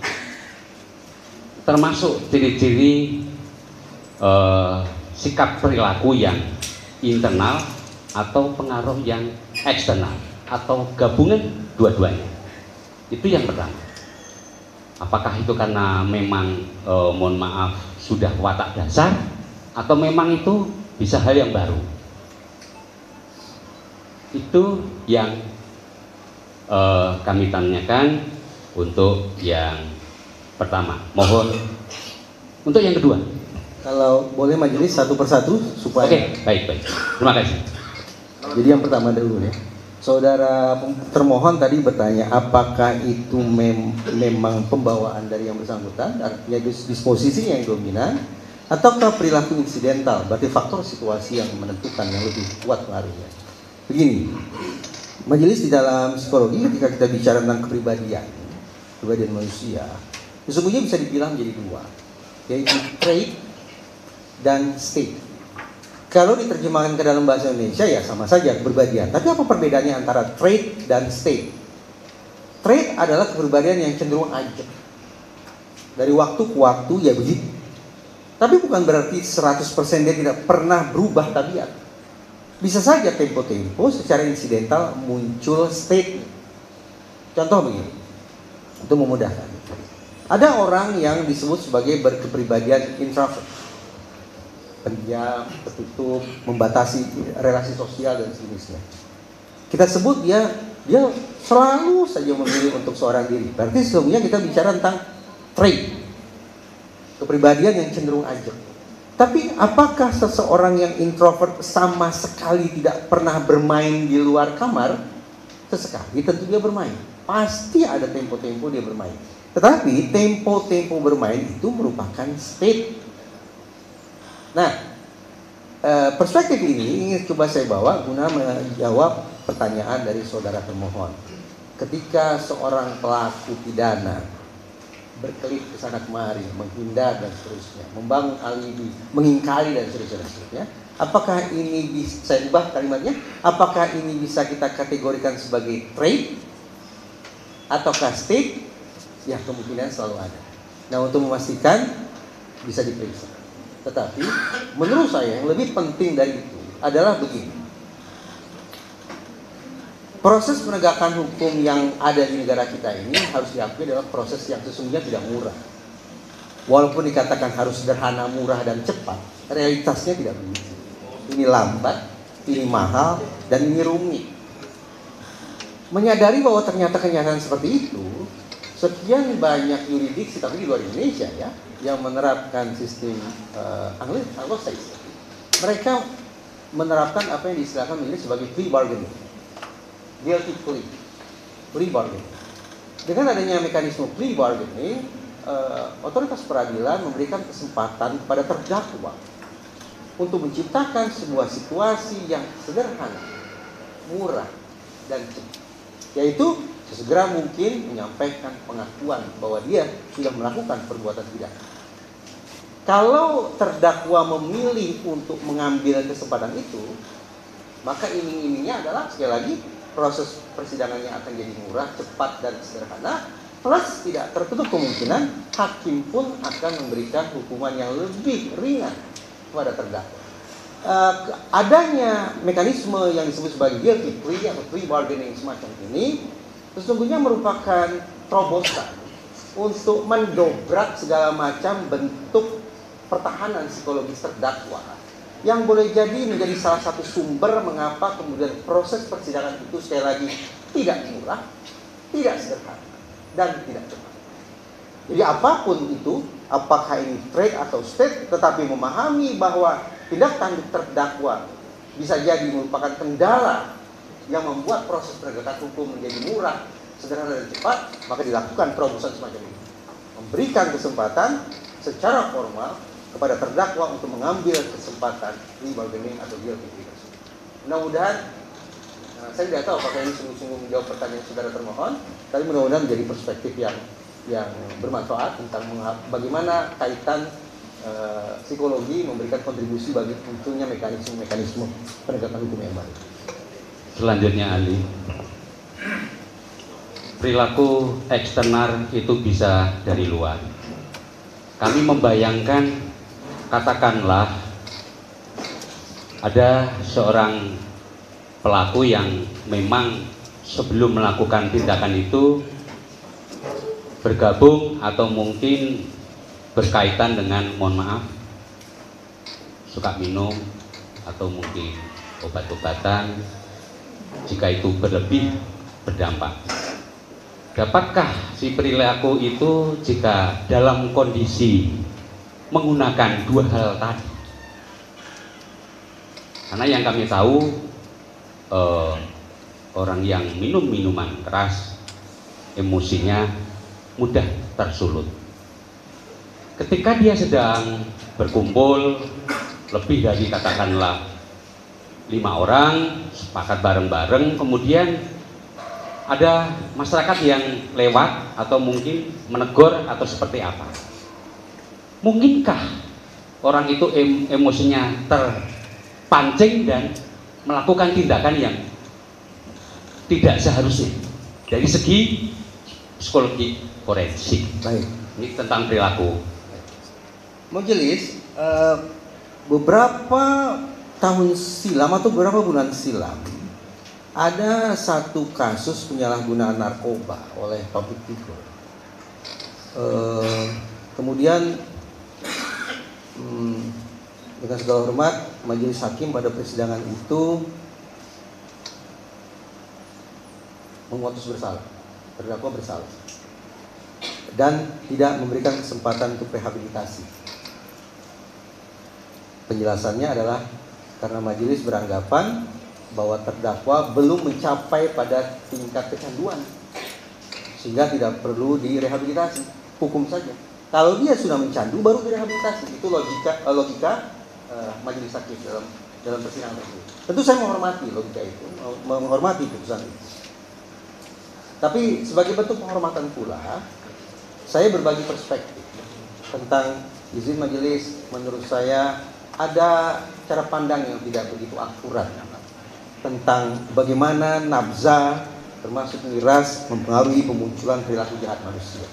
termasuk ciri-ciri sikap perilaku yang internal atau pengaruh yang eksternal atau gabungan dua-duanya. Itu yang pertama. Apakah itu karena memang mohon maaf sudah watak dasar atau memang itu bisa hal yang baru? Itu yang kami tanyakan untuk yang pertama. Mohon untuk yang kedua. Kalau boleh majelis satu persatu supaya. Oke, baik. Terima kasih. Jadi yang pertama dulu ya. Saudara termohon tadi bertanya apakah itu memang pembawaan dari yang bersangkutan dan ya disposisi yang dominan ataukah perilaku insidental, berarti faktor situasi yang menentukan yang lebih kuat pengaruhnya. Begini, majelis di dalam psikologi ketika kita bicara tentang kepribadian manusia, sesungguhnya bisa dibilang menjadi dua, yaitu trait dan state. Kalau diterjemahkan ke dalam bahasa Indonesia ya sama saja kepribadian. Tapi apa perbedaannya antara trait dan state? Trait adalah kepribadian yang cenderung ajak. Dari waktu ke waktu ya begitu. Tapi bukan berarti 100% dia tidak pernah berubah tabiat. Bisa saja tempo-tempo secara insidental muncul state. Contoh begini, untuk memudahkan. Ada orang yang disebut sebagai berkepribadian introvert, pendiam, tertutup, membatasi relasi sosial dan sejenisnya. Kita sebut dia selalu saja memilih untuk seorang diri. Berarti sesungguhnya kita bicara tentang trait, kepribadian yang cenderung ajak. Tapi apakah seseorang yang introvert sama sekali tidak pernah bermain di luar kamar? Sesekali tentu dia bermain. Pasti ada tempo-tempo dia bermain. Tetapi tempo-tempo bermain itu merupakan state. Nah, perspektif ini ingin coba saya bawa guna menjawab pertanyaan dari saudara termohon. Ketika seorang pelaku pidana berkelit ke sana kemari, menghindar dan seterusnya, membangun alibi, mengingkari dan seterusnya. Apakah ini bisa, saya ubah kalimatnya, apakah ini bisa kita kategorikan sebagai trait ataukah state? Ya kemungkinan selalu ada. Nah untuk memastikan bisa diperiksa. Tetapi menurut saya yang lebih penting dari itu adalah begini. Proses penegakan hukum yang ada di negara kita ini harus diakui adalah proses yang sesungguhnya tidak murah. Walaupun dikatakan harus sederhana, murah, dan cepat, realitasnya tidak begitu. Ini lambat, ini mahal, dan ini rumit. Menyadari bahwa ternyata kenyataan seperti itu, sekian banyak yuridiksi, tapi di luar Indonesia ya, yang menerapkan sistem Anglo-Saxon. Mereka menerapkan apa yang diistilahkan menjadi sebagai plea bargaining. Guilty plea bargaining. Dengan adanya mekanisme plea bargaining, otoritas peradilan memberikan kesempatan kepada terdakwa untuk menciptakan sebuah situasi yang sederhana, murah, dan cepat, yaitu sesegera mungkin menyampaikan pengakuan bahwa dia sudah melakukan perbuatan pidana. Kalau terdakwa memilih untuk mengambil kesempatan itu, maka iming-imingnya adalah sekali lagi proses persidangannya akan jadi murah, cepat, dan sederhana. Plus tidak tertutup kemungkinan hakim pun akan memberikan hukuman yang lebih ringan kepada terdakwa. Adanya mekanisme yang disebut sebagai guilty plea atau plea bargaining semacam ini sesungguhnya merupakan terobosan untuk mendobrak segala macam bentuk pertahanan psikologis terdakwa yang boleh jadi menjadi salah satu sumber mengapa kemudian proses persidangan itu sekali lagi tidak murah, tidak sederhana, dan tidak cepat. Jadi apapun itu, apakah ini trait atau state, tetapi memahami bahwa tindak tanduk terdakwa bisa jadi merupakan kendala yang membuat proses penegakan hukum menjadi murah, sederhana, dan cepat, maka dilakukan terobosan semacam ini. Memberikan kesempatan secara formal kepada terdakwa untuk mengambil kesempatan plea bargaining atau guilty plea tersebut. Mudah-mudahan, saya tidak tahu apakah ini sungguh-sungguh menjawab pertanyaan saudara termohon, tapi mudah-mudahan menjadi perspektif yang bermanfaat tentang bagaimana kaitan psikologi memberikan kontribusi bagi munculnya mekanisme penegakan hukum yang baru. Selanjutnya Ali, perilaku eksternal itu bisa dari luar. Kami membayangkan, katakanlah ada seorang pelaku yang memang sebelum melakukan tindakan itu bergabung atau mungkin berkaitan dengan, mohon maaf, suka minum atau mungkin obat-obatan, jika itu berlebih berdampak. Dapatkah si perilaku itu jika dalam kondisi menggunakan dua hal tadi? Karena yang kami tahu orang yang minum minuman keras emosinya mudah tersulut. Ketika dia sedang berkumpul lebih dari katakanlah 5 orang sepakat bareng-bareng, kemudian ada masyarakat yang lewat atau mungkin menegur atau seperti apa, mungkinkah orang itu emosinya terpancing dan melakukan tindakan yang tidak seharusnya dari segi psikologi forensik? Baik. Ini tentang perilaku. Majelis, beberapa tahun silam atau beberapa bulan silam ada satu kasus penyalahgunaan narkoba oleh public figure. Kemudian dengan segala hormat, majelis hakim pada persidangan itu memutus bersalah, terdakwa bersalah, dan tidak memberikan kesempatan untuk rehabilitasi. Penjelasannya adalah karena majelis beranggapan bahwa terdakwa belum mencapai pada tingkat kecanduan, sehingga tidak perlu direhabilitasi, hukum saja. Kalau dia sudah mencandu baru direhabilitasi. Itu logika majelis hakim dalam persidangan tersebut. Tentu saya menghormati logika itu, menghormati putusan itu. Tapi sebagai bentuk penghormatan pula, saya berbagi perspektif tentang izin majelis. Menurut saya ada cara pandang yang tidak begitu akurat tentang bagaimana nafza termasuk miras mempengaruhi pemunculan perilaku jahat manusia.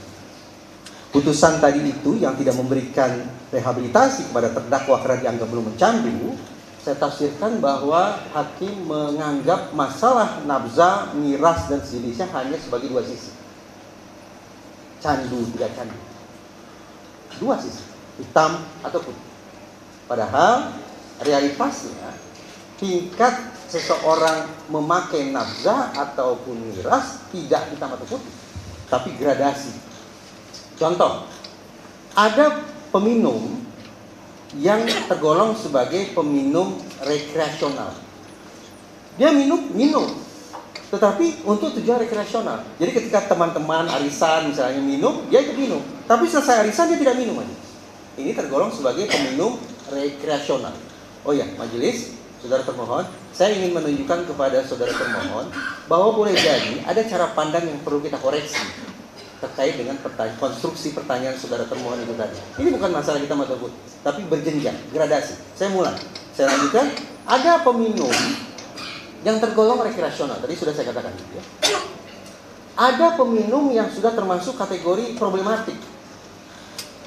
Putusan tadi itu yang tidak memberikan rehabilitasi kepada terdakwa karena dianggap belum mencandu, saya tafsirkan bahwa hakim menganggap masalah nafza, miras, dan sejenisnya hanya sebagai dua sisi. Candu, tidak candu. Dua sisi, hitam atau putih. Padahal realitasnya tingkat seseorang memakai nafza ataupun miras tidak hitam atau putih, tapi gradasi. Contoh, ada peminum yang tergolong sebagai peminum rekreasional. Dia minum, tetapi untuk tujuan rekreasional. Jadi ketika teman-teman arisan misalnya minum, dia ikut minum. Tapi selesai arisan dia tidak minum lagi. Ini tergolong sebagai peminum rekreasional. Oh ya, majelis, saudara termohon, saya ingin menunjukkan kepada saudara termohon bahwa boleh jadi ada cara pandang yang perlu kita koreksi terkait dengan konstruksi pertanyaan saudara termohon itu tadi. Ini bukan masalah hitam atau putih, tapi berjenjang, gradasi. Saya mulai, saya lanjutkan. Ada peminum yang tergolong rekreasional, tadi sudah saya katakan gitu ya. Ada peminum yang sudah termasuk kategori problematik,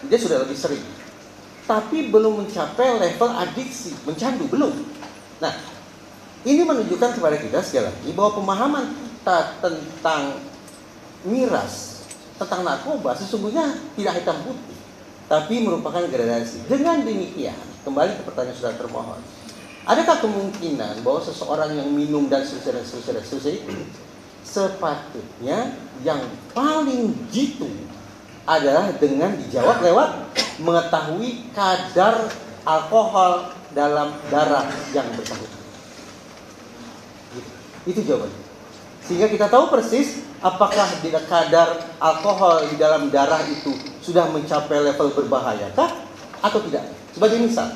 dia sudah lebih sering, tapi belum mencapai level adiksi, mencandu, belum. Nah, ini menunjukkan kepada kita sekali lagi bahwa pemahaman kita tentang miras, tentang narkoba sesungguhnya tidak hitam putih, tapi merupakan gradasi. Dengan demikian, kembali ke pertanyaan saudara termohon, adakah kemungkinan bahwa seseorang yang minum dan seterusnya sepatutnya yang paling jitu adalah dengan dijawab lewat mengetahui kadar alkohol dalam darah yang bersangkutan. Itu jawabannya. Sehingga kita tahu persis apakah kadar alkohol di dalam darah itu sudah mencapai level berbahayakah atau tidak. Sebagai misal,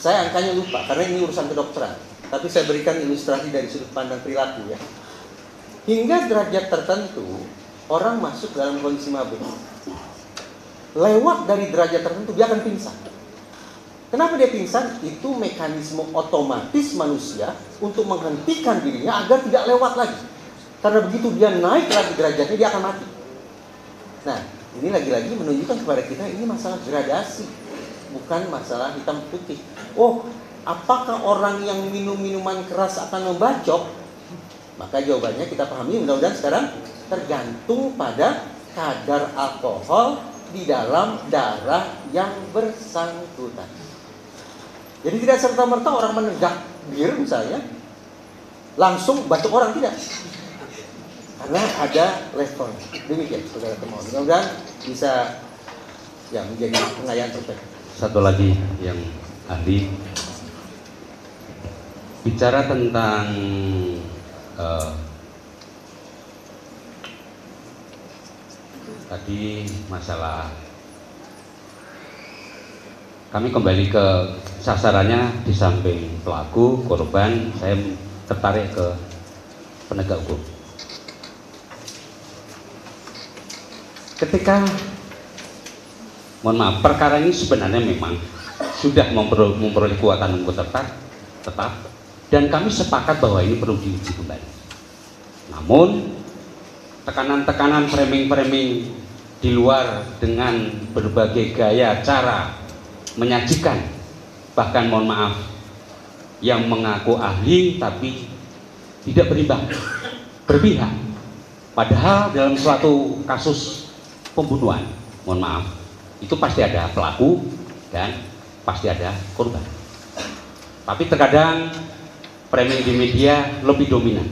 saya angkanya lupa karena ini urusan kedokteran, tapi saya berikan ilustrasi dari sudut pandang perilaku ya. Hingga derajat tertentu orang masuk dalam kondisi mabuk, lewat dari derajat tertentu dia akan pingsan. Kenapa dia pingsan? Itu mekanisme otomatis manusia untuk menghentikan dirinya agar tidak lewat lagi. Karena begitu dia naik lagi derajatnya, dia akan mati. Nah, ini lagi-lagi menunjukkan kepada kita ini masalah gradasi, bukan masalah hitam putih. Oh, apakah orang yang minum minuman keras akan membacok? Maka jawabannya kita pahami mudah-mudahan sekarang tergantung pada kadar alkohol di dalam darah yang bersangkutan. Jadi tidak serta-merta orang menegak bir misalnya langsung batuk orang, tidak. Karena ada level. Demikian saudara termohon. Mudah-mudahan bisa ya menjadi pengayaan terbaik. Satu lagi yang ahli bicara tentang tadi masalah, kami kembali ke sasarannya di samping pelaku, korban, saya tertarik ke penegak hukum. Ketika, mohon maaf, perkara ini sebenarnya memang sudah memperoleh kekuatan hukum tetap, dan kami sepakat bahwa ini perlu diuji kembali. Namun tekanan-tekanan framing-framing di luar dengan berbagai gaya cara menyajikan, bahkan mohon maaf yang mengaku ahli tapi tidak berimbang, berpihak, padahal dalam suatu kasus pembunuhan, mohon maaf, itu pasti ada pelaku dan pasti ada korban. Tapi terkadang framing di media lebih dominan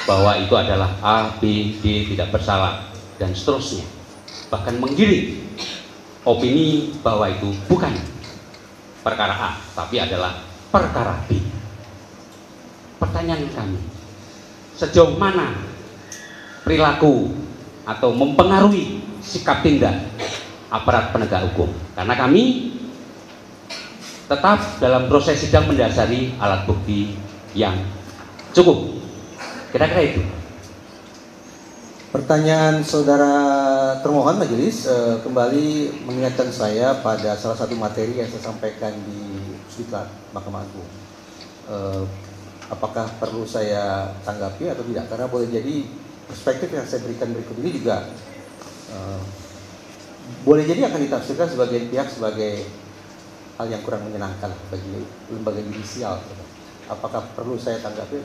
bahwa itu adalah A, B, D tidak bersalah dan seterusnya, bahkan menggiring opini bahwa itu bukan perkara A tapi adalah perkara B. Pertanyaan kami, sejauh mana perilaku atau mempengaruhi sikap tindak aparat penegak hukum? Karena kami tetap dalam proses sidang mendasari alat bukti yang cukup. Kira-kira itu. Pertanyaan saudara termohon majelis kembali mengingatkan saya pada salah satu materi yang saya sampaikan di Diklat Mahkamah Agung. Apakah perlu saya tanggapi atau tidak? Karena boleh jadi perspektif yang saya berikan berikut ini juga boleh jadi akan ditafsirkan sebagai pihak sebagai hal yang kurang menyenangkan bagi lembaga judisial. Apakah perlu saya tanggapi?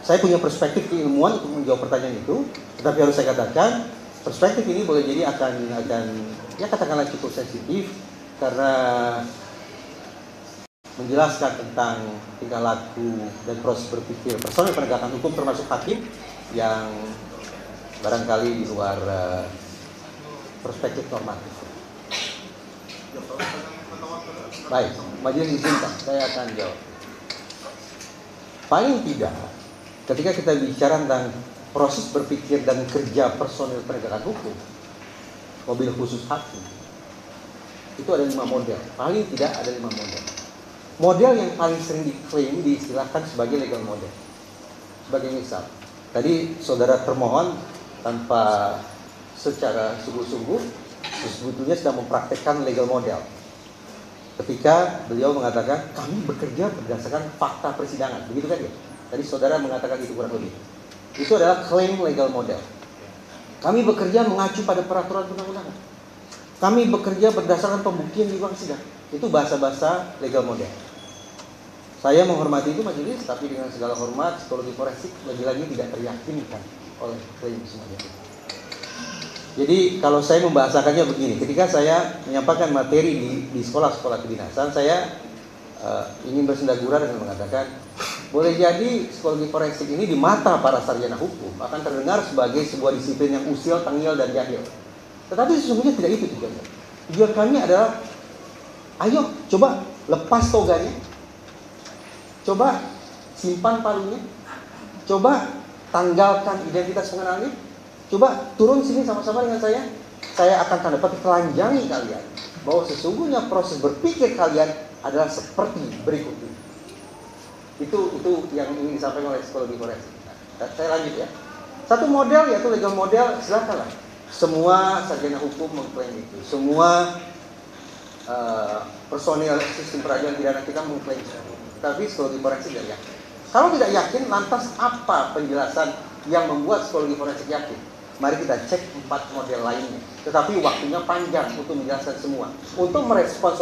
Saya punya perspektif keilmuan untuk menjawab pertanyaan itu, tetapi harus saya katakan perspektif ini boleh jadi akan ya katakanlah cukup sensitif karena menjelaskan tentang tingkah laku dan proses berpikir personel penegakan hukum termasuk hakim yang barangkali di luar perspektif normatif. Baik, majelis izinkan saya akan jawab. Paling tidak, ketika kita bicara tentang proses berpikir dan kerja personil penegakan hukum, mobil khusus hakim, itu ada 5 model. Paling tidak ada 5 model. Model yang paling sering diklaim diistilahkan sebagai legal model. Sebagai misal, tadi saudara termohon tanpa secara sungguh-sungguh sebetulnya sedang mempraktekkan legal model. Ketika beliau mengatakan kami bekerja berdasarkan fakta persidangan, begitu kan ya? Tadi saudara mengatakan itu kurang lebih. Itu adalah klaim legal model. Kami bekerja mengacu pada peraturan perundang-undangan. Kami bekerja berdasarkan pembuktian di ruang sidang. Itu bahasa-bahasa legal model. Saya menghormati itu majelis, tapi dengan segala hormat psikologi forensik lagi-lagi tidak teryakinkan oleh klaim semuanya. Jadi kalau saya membahasakannya begini, ketika saya menyampaikan materi di sekolah-sekolah kedinasan, saya ingin bersendagura dengan mengatakan, boleh jadi psikologi forensik ini di mata para sarjana hukum akan terdengar sebagai sebuah disiplin yang usil, tengil, dan jahil. Tetapi sesungguhnya tidak itu tujuannya. Tujuan kami adalah, ayo coba lepas toganya, coba simpan palunya, coba tanggalkan identitas pengenalnya, coba turun sini sama-sama dengan saya akan tanda petik telanjangi kalian bahwa sesungguhnya proses berpikir kalian adalah seperti berikut ini. Itu yang ingin disampaikan oleh psikologi forensik. Nah, saya lanjut ya. Satu model yaitu legal model, silakanlah. Semua sarjana hukum mengklaim itu. Semua personil sistem peradilan pidana kita mengklaim itu. Tapi psikologi forensik tidak yakin. Kalau tidak yakin, lantas apa penjelasan yang membuat psikologi forensik yakin? Mari kita cek 4 model lainnya. Tetapi waktunya panjang untuk menjelaskan semua. Untuk merespon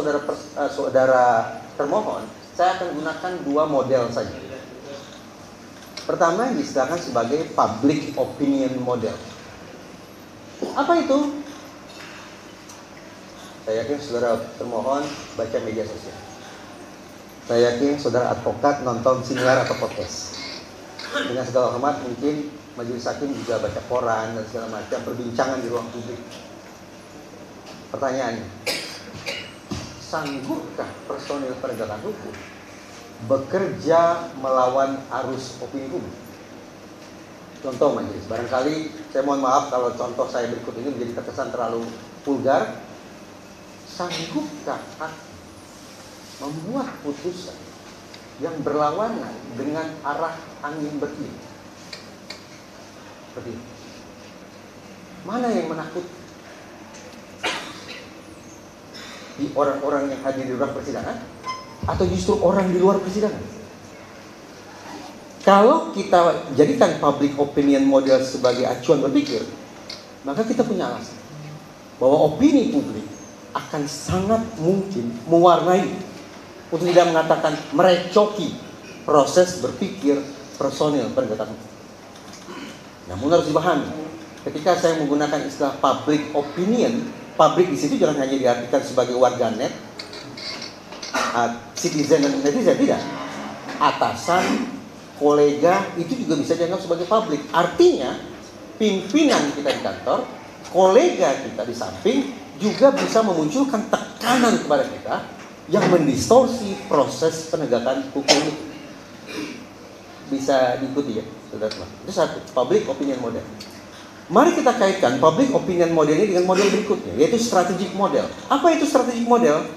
saudara termohon, saya akan gunakan 2 model saja. Pertama yang disediakan sebagai public opinion model. Apa itu? Saya yakin saudara termohon baca media sosial. Saya yakin saudara advokat nonton siniar atau podcast. Dengan segala hormat, mungkin majelis hakim juga baca koran dan segala macam perbincangan di ruang publik. Pertanyaannya, sanggupkah personil penegakan hukum bekerja melawan arus opini publik? Contoh majelis, barangkali saya mohon maaf kalau contoh saya berikut ini menjadi terkesan terlalu vulgar. Sanggupkah hakim membuat putusan yang berlawanan dengan arah angin bertiup? Seperti itu. Mana yang menakutkan? Di orang-orang yang hadir di ruang persidangan atau justru orang di luar persidangan? Kalau kita jadikan public opinion model sebagai acuan berpikir, maka kita punya alasan bahwa opini publik akan sangat mungkin mewarnai, untuk tidak mengatakan merecoki, proses berpikir personil penegakan hukum. Namun harus dipahami, ketika saya menggunakan istilah public opinion, public di situ jangan hanya diartikan sebagai warganet, citizen dan netizen, tidak. Atasan, kolega itu juga bisa dianggap sebagai public. Artinya pimpinan kita di kantor, kolega kita di samping juga bisa memunculkan tekanan kepada kita yang mendistorsi proses penegakan hukum. Bisa diikuti ya, saudara. Itu satu, public opinion model. Mari kita kaitkan public opinion model ini dengan model berikutnya, yaitu strategic model. Apa itu strategic model?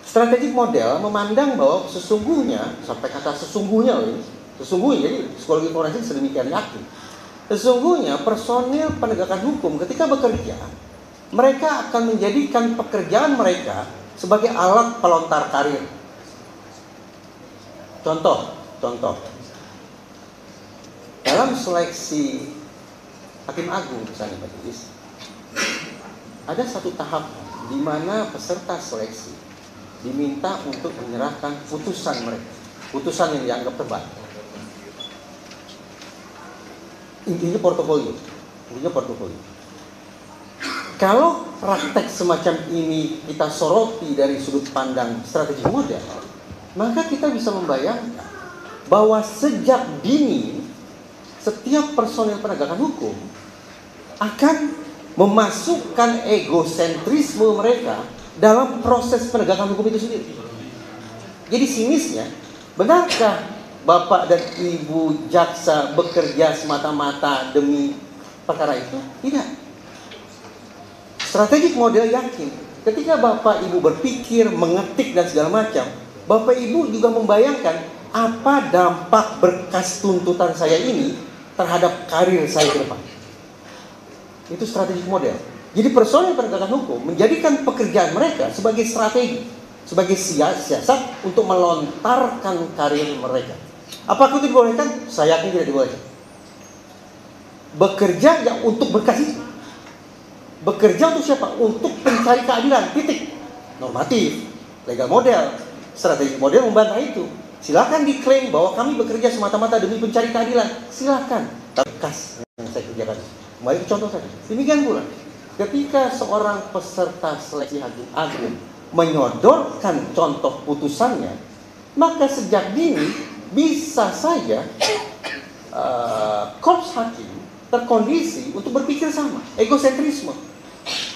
Strategic model memandang bahwa sesungguhnya, sampai kata sesungguhnya, jadi psikologi forensik sedemikian yakin, sesungguhnya personil penegakan hukum ketika bekerja, mereka akan menjadikan pekerjaan mereka sebagai alat pelontar karir. Contoh. Dalam seleksi Hakim Agung misalnya majelis, ada satu tahap di mana peserta seleksi diminta untuk menyerahkan putusan mereka, putusan yang dianggap tebal. Intinya portofolio. Kalau praktek semacam ini kita soroti dari sudut pandang strategi model, maka kita bisa membayangkan bahwa sejak dini setiap personil penegakan hukum akan memasukkan egosentrisme mereka dalam proses penegakan hukum itu sendiri. Jadi sinisnya, benarkah Bapak dan Ibu jaksa bekerja semata-mata demi perkara itu? Tidak. Strategik model yakin ketika Bapak Ibu berpikir, mengetik dan segala macam, Bapak Ibu juga membayangkan apa dampak berkas tuntutan saya ini terhadap karir saya ke depan. Itu strategik model. Jadi personil penegakan hukum menjadikan pekerjaan mereka sebagai strategi, sebagai siasat untuk melontarkan karir mereka. Apakah itu dibolehkan? Saya yakin tidak dibolehkan. Bekerja yang untuk berkas itu. Bekerja untuk siapa? Untuk pencari keadilan, titik. Normatif, legal model, strategi model membantah itu. Silakan diklaim bahwa kami bekerja semata-mata demi pencari keadilan. Silakan. Berkas yang saya kerjakan. Kembali ke contoh saja. Demikian pula, ketika seorang peserta seleksi Hakim Agung menyodorkan contoh putusannya, maka sejak dini bisa saja korps hakim terkondisi untuk berpikir sama, egosentrisme.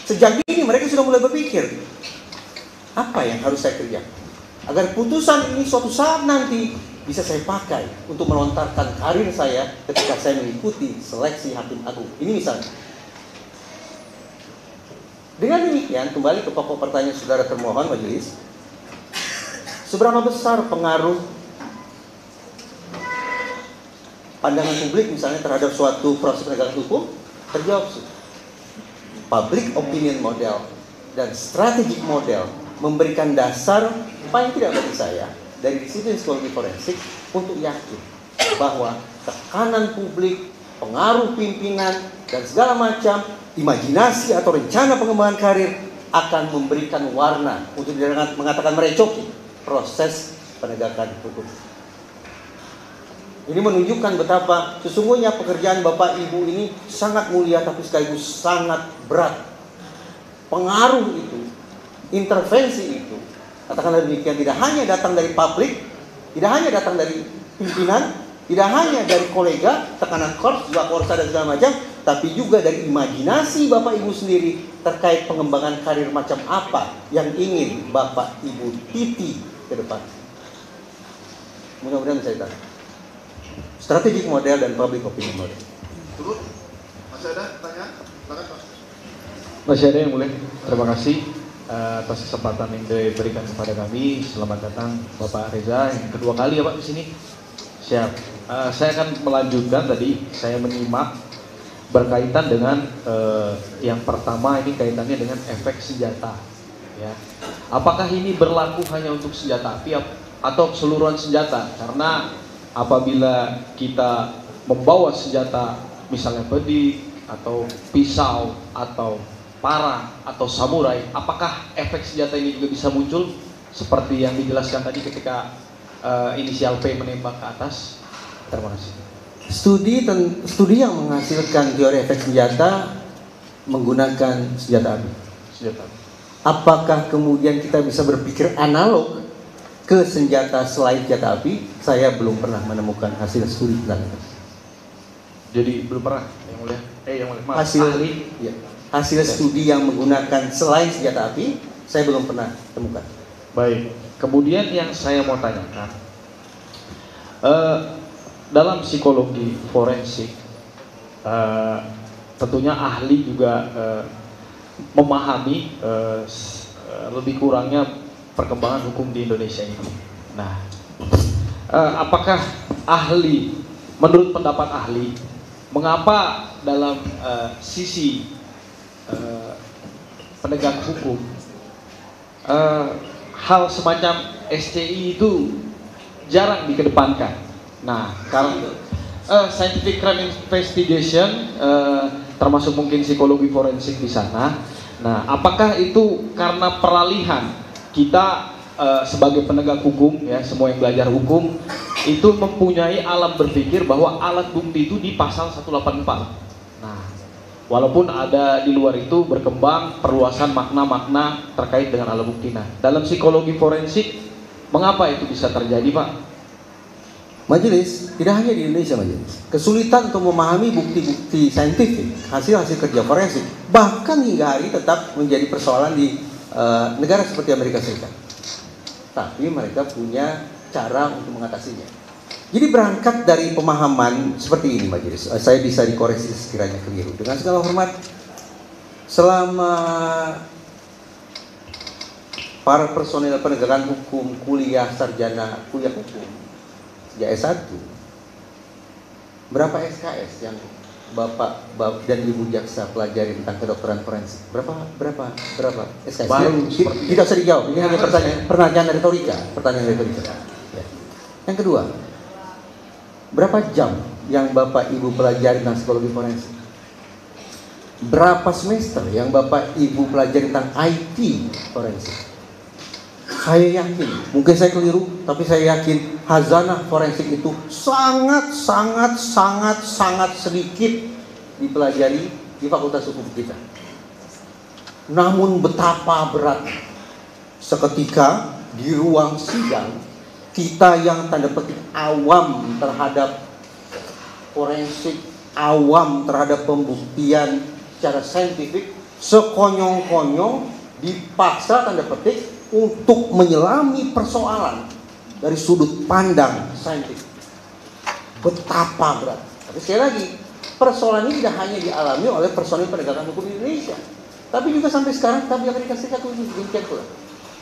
Sejak dini mereka sudah mulai berpikir, apa yang harus saya kerjakan agar putusan ini suatu saat nanti bisa saya pakai untuk melontarkan karir saya ketika saya mengikuti seleksi Hakim Agung. Ini misalnya. Dengan demikian, kembali ke pokok pertanyaan saudara termohon majelis, seberapa besar pengaruh pandangan publik misalnya terhadap suatu proses penegakan hukum? Terjawab sih. Public opinion model dan strategic model memberikan dasar paling tidak bagi saya dari disiplin psikologi forensik untuk yakin bahwa tekanan publik, pengaruh pimpinan, dan segala macam imajinasi atau rencana pengembangan karir akan memberikan warna untuk mengatakan merecoki proses penegakan hukum. Ini menunjukkan betapa sesungguhnya pekerjaan Bapak Ibu ini sangat mulia tapi sekaligus sangat berat. Pengaruh itu, intervensi itu, katakanlah demikian, tidak hanya datang dari publik, tidak hanya datang dari pimpinan, tidak hanya dari kolega, tekanan korps, juga korsa dan segala macam, tapi juga dari imajinasi Bapak Ibu sendiri terkait pengembangan karir macam apa yang ingin Bapak Ibu titi ke depan. Mudah-mudahan saya tahu. Strategic model dan public opinion model. Turun. Masih ada pertanyaan? Silakan Pak. Masih ada yang mulia. Terima kasih atas kesempatan yang diberikan kepada kami. Selamat datang Bapak Reza yang kedua kali ya Pak di sini. Siap. Saya akan melanjutkan tadi saya menyimak berkaitan dengan yang pertama ini kaitannya dengan efek senjata. Ya. Apakah ini berlaku hanya untuk senjata api atau keseluruhan senjata? Karena apabila kita membawa senjata misalnya pedang atau pisau atau parang atau samurai, apakah efek senjata ini juga bisa muncul seperti yang dijelaskan tadi ketika inisial P menembak ke atas? Terima kasih. Studi yang menghasilkan teori efek senjata menggunakan senjata api. Apakah kemudian kita bisa berpikir analog ke senjata selain senjata api? Saya belum pernah menemukan hasil studi tentang itu. Jadi belum pernah yang mulia. Hasil studi yang menggunakan selain senjata api saya belum pernah temukan. Baik. Kemudian yang saya mau tanyakan, dalam psikologi forensik, tentunya ahli juga memahami lebih kurangnya perkembangan hukum di Indonesia ini. Nah, apakah ahli, menurut pendapat ahli, mengapa dalam sisi penegak hukum hal semacam SCI itu jarang dikedepankan? Nah, karena scientific crime investigation termasuk mungkin psikologi forensik di sana. Nah, apakah itu karena peralihan kita sebagai penegak hukum, ya semua yang belajar hukum itu mempunyai alat berpikir bahwa alat bukti itu di pasal 184. Nah, walaupun ada di luar itu berkembang perluasan makna-makna terkait dengan alat bukti. Nah, dalam psikologi forensik mengapa itu bisa terjadi, Pak? Majelis, tidak hanya di Indonesia majelis, kesulitan untuk memahami bukti-bukti saintifik, hasil-hasil kerja forensik, bahkan hingga hari tetap menjadi persoalan di negara seperti Amerika Serikat. Tapi mereka punya cara untuk mengatasinya. Jadi berangkat dari pemahaman seperti ini majelis, saya bisa dikoreksi sekiranya keliru. Dengan segala hormat, selama para personil penegakan hukum kuliah sarjana kuliah hukum ya S1, berapa SKS yang Bapak dan Ibu Jaksa pelajari tentang kedokteran forensik? Berapa SKS? Tidak usah dijawab. Ini hanya pertanyaan retorika. Ya. Yang kedua, berapa jam yang Bapak Ibu pelajari tentang psikologi forensik? Berapa semester yang Bapak Ibu pelajari tentang IT forensik? Saya yakin, mungkin saya keliru, tapi saya yakin hazanah forensik itu sangat sedikit dipelajari di Fakultas Hukum kita. Namun betapa berat seketika di ruang sidang kita yang tanda petik awam terhadap forensik, awam terhadap pembuktian secara saintifik, sekonyong-konyong dipaksa tanda petik untuk menyelami persoalan dari sudut pandang saintifik. Betapa berat. Tapi sekali lagi, persoalan ini tidak hanya dialami oleh personil penegakan hukum di Indonesia, tapi juga sampai sekarang kita di Amerika Serikat demikian pula.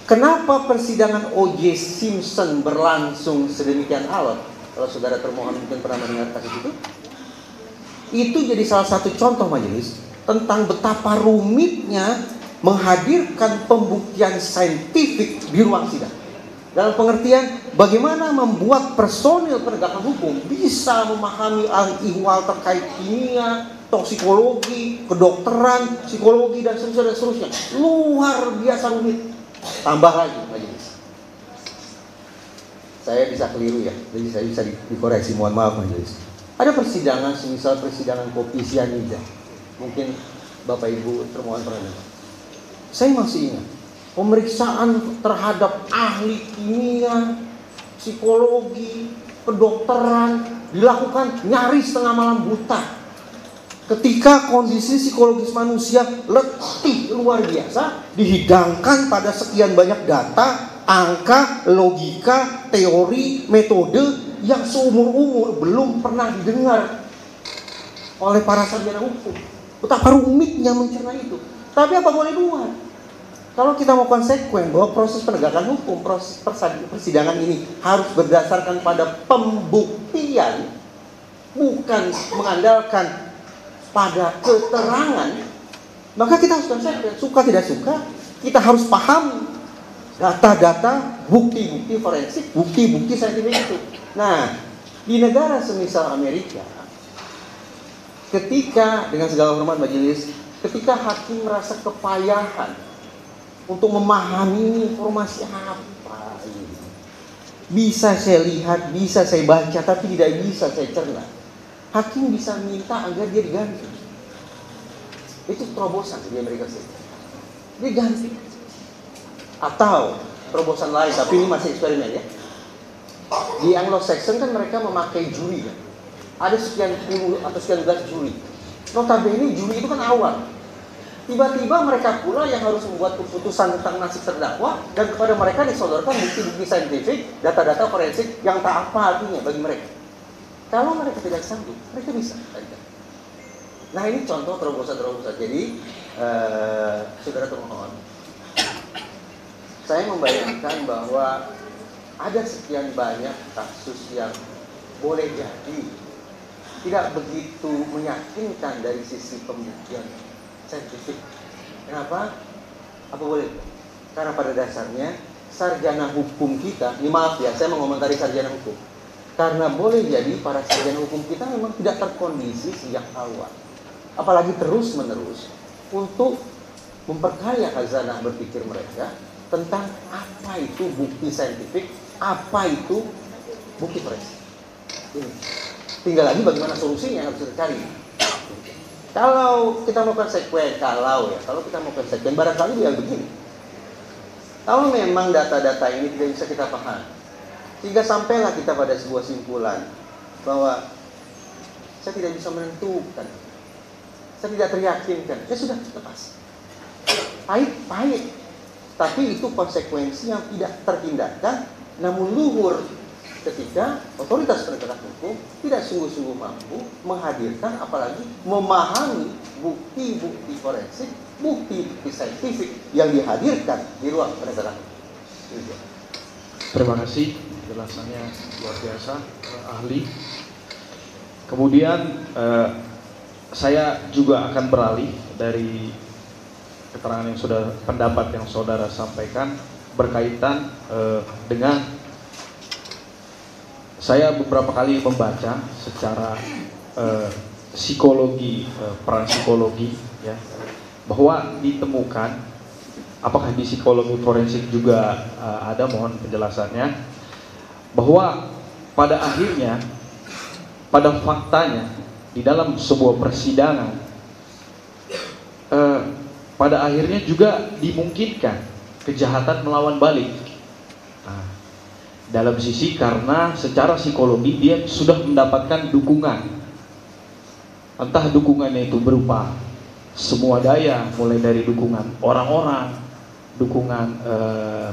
Kenapa persidangan O.J. Simpson berlangsung sedemikian alot? Kalau saudara termohon mungkin pernah mendengar kasus itu jadi salah satu contoh majelis tentang betapa rumitnya menghadirkan pembuktian saintifik di ruang sidang. Dalam pengertian bagaimana membuat personil penegakan hukum bisa memahami ihwal terkait kimia, toksikologi, kedokteran, psikologi, dan seterusnya. Luar biasa rumit. Tambah lagi majelis. Saya bisa keliru ya, jadi saya bisa dikoreksi, mohon maaf majelis. Ada persidangan, semisal persidangan kopi sianida. Mungkin Bapak Ibu termohon pernah dengar. Saya masih ingat pemeriksaan terhadap ahli kimia, psikologi, kedokteran dilakukan nyaris tengah malam buta. Ketika kondisi psikologis manusia letih luar biasa, dihidangkan pada sekian banyak data, angka, logika, teori, metode yang seumur-umur belum pernah didengar oleh para sarjana hukum. Betapa rumitnya mencerna itu. Tapi apa boleh buat? Kalau kita mau konsekuen bahwa proses penegakan hukum, proses persidangan ini harus berdasarkan pada pembuktian, bukan mengandalkan pada keterangan, maka kita harus konsekuen. Suka tidak suka, kita harus paham data-data, bukti-bukti forensik, bukti-bukti saintifik itu. Nah, di negara semisal Amerika, ketika, dengan segala hormat majelis, ketika hakim merasa kepayahan untuk memahami informasi apa ini, bisa saya lihat, bisa saya baca, tapi tidak bisa saya cerna, hakim bisa minta agar dia diganti. Itu terobosan di Amerika Serikat. Dia ganti. Atau terobosan lain, tapi ini masih eksperimen ya. Di Anglo-Saxon kan mereka memakai juri kan. Ada sekian puluh atau sekian belas juri. Notabene juri itu kan awal. Tiba-tiba mereka pula yang harus membuat keputusan tentang nasib terdakwa, dan kepada mereka disodorkan bukti-bukti saintifik, data-data forensik yang tak apa artinya bagi mereka. Kalau mereka tidak sanggup, mereka bisa. Nah, ini contoh terobosan-terobosan. Jadi, saudara termohon, saya membayangkan bahwa ada sekian banyak kasus yang boleh jadi tidak begitu meyakinkan dari sisi pembuktian saintifik. Kenapa? Apa boleh? Karena pada dasarnya sarjana hukum kita, ini maaf ya, saya mengomentari sarjana hukum, karena boleh jadi para sarjana hukum kita memang tidak terkondisi sejak awal, apalagi terus menerus untuk memperkaya khazanah berpikir mereka tentang apa itu bukti saintifik, apa itu bukti forensik. Tinggal lagi bagaimana solusinya yang harus dicari. Kalau kita mau konsekuen, kalau kita mau konsekuen, barangkali dia begini. Kalau memang data-data ini tidak bisa kita paham, sehingga sampailah kita pada sebuah simpulan bahwa saya tidak bisa menentukan, saya tidak teryakinkan, ya sudah, lepas. Pahit, tapi itu konsekuensi yang tidak terhindarkan, namun luhur ketika otoritas penegakan hukum tidak sungguh-sungguh mampu menghadirkan, apalagi memahami bukti-bukti forensik, bukti-bukti saintifik yang dihadirkan di ruang penegakan hukum. Terima kasih, penjelasannya luar biasa, ahli. Kemudian saya juga akan beralih dari keterangan yang pendapat yang saudara sampaikan berkaitan dengan saya beberapa kali membaca secara psikologi, peran psikologi, ya, bahwa ditemukan, apakah di psikologi forensik juga ada, mohon penjelasannya, bahwa pada akhirnya, pada faktanya, di dalam sebuah persidangan, pada akhirnya juga dimungkinkan kejahatan melawan balik. Dalam sisi karena secara psikologi dia sudah mendapatkan dukungan, entah dukungannya itu berupa semua daya, mulai dari dukungan orang-orang, dukungan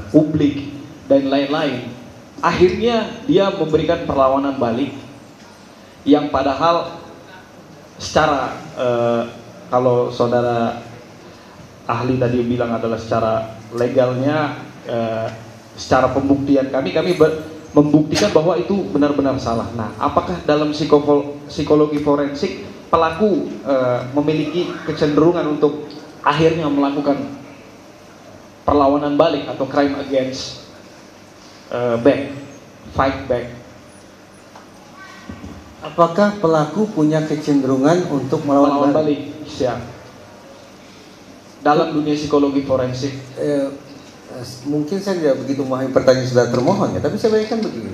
publik, dan lain-lain. Akhirnya dia memberikan perlawanan balik yang padahal secara kalau saudara ahli tadi bilang adalah secara legalnya, secara pembuktian kami membuktikan bahwa itu benar-benar salah. Nah, apakah dalam psikologi forensik pelaku memiliki kecenderungan untuk akhirnya melakukan perlawanan balik atau crime against fight back. Apakah pelaku punya kecenderungan untuk melawan balik? Siap. Dalam dunia psikologi forensik, mungkin saya tidak begitu memahami pertanyaan saudara termohon ya, tapi saya bayangkan begini.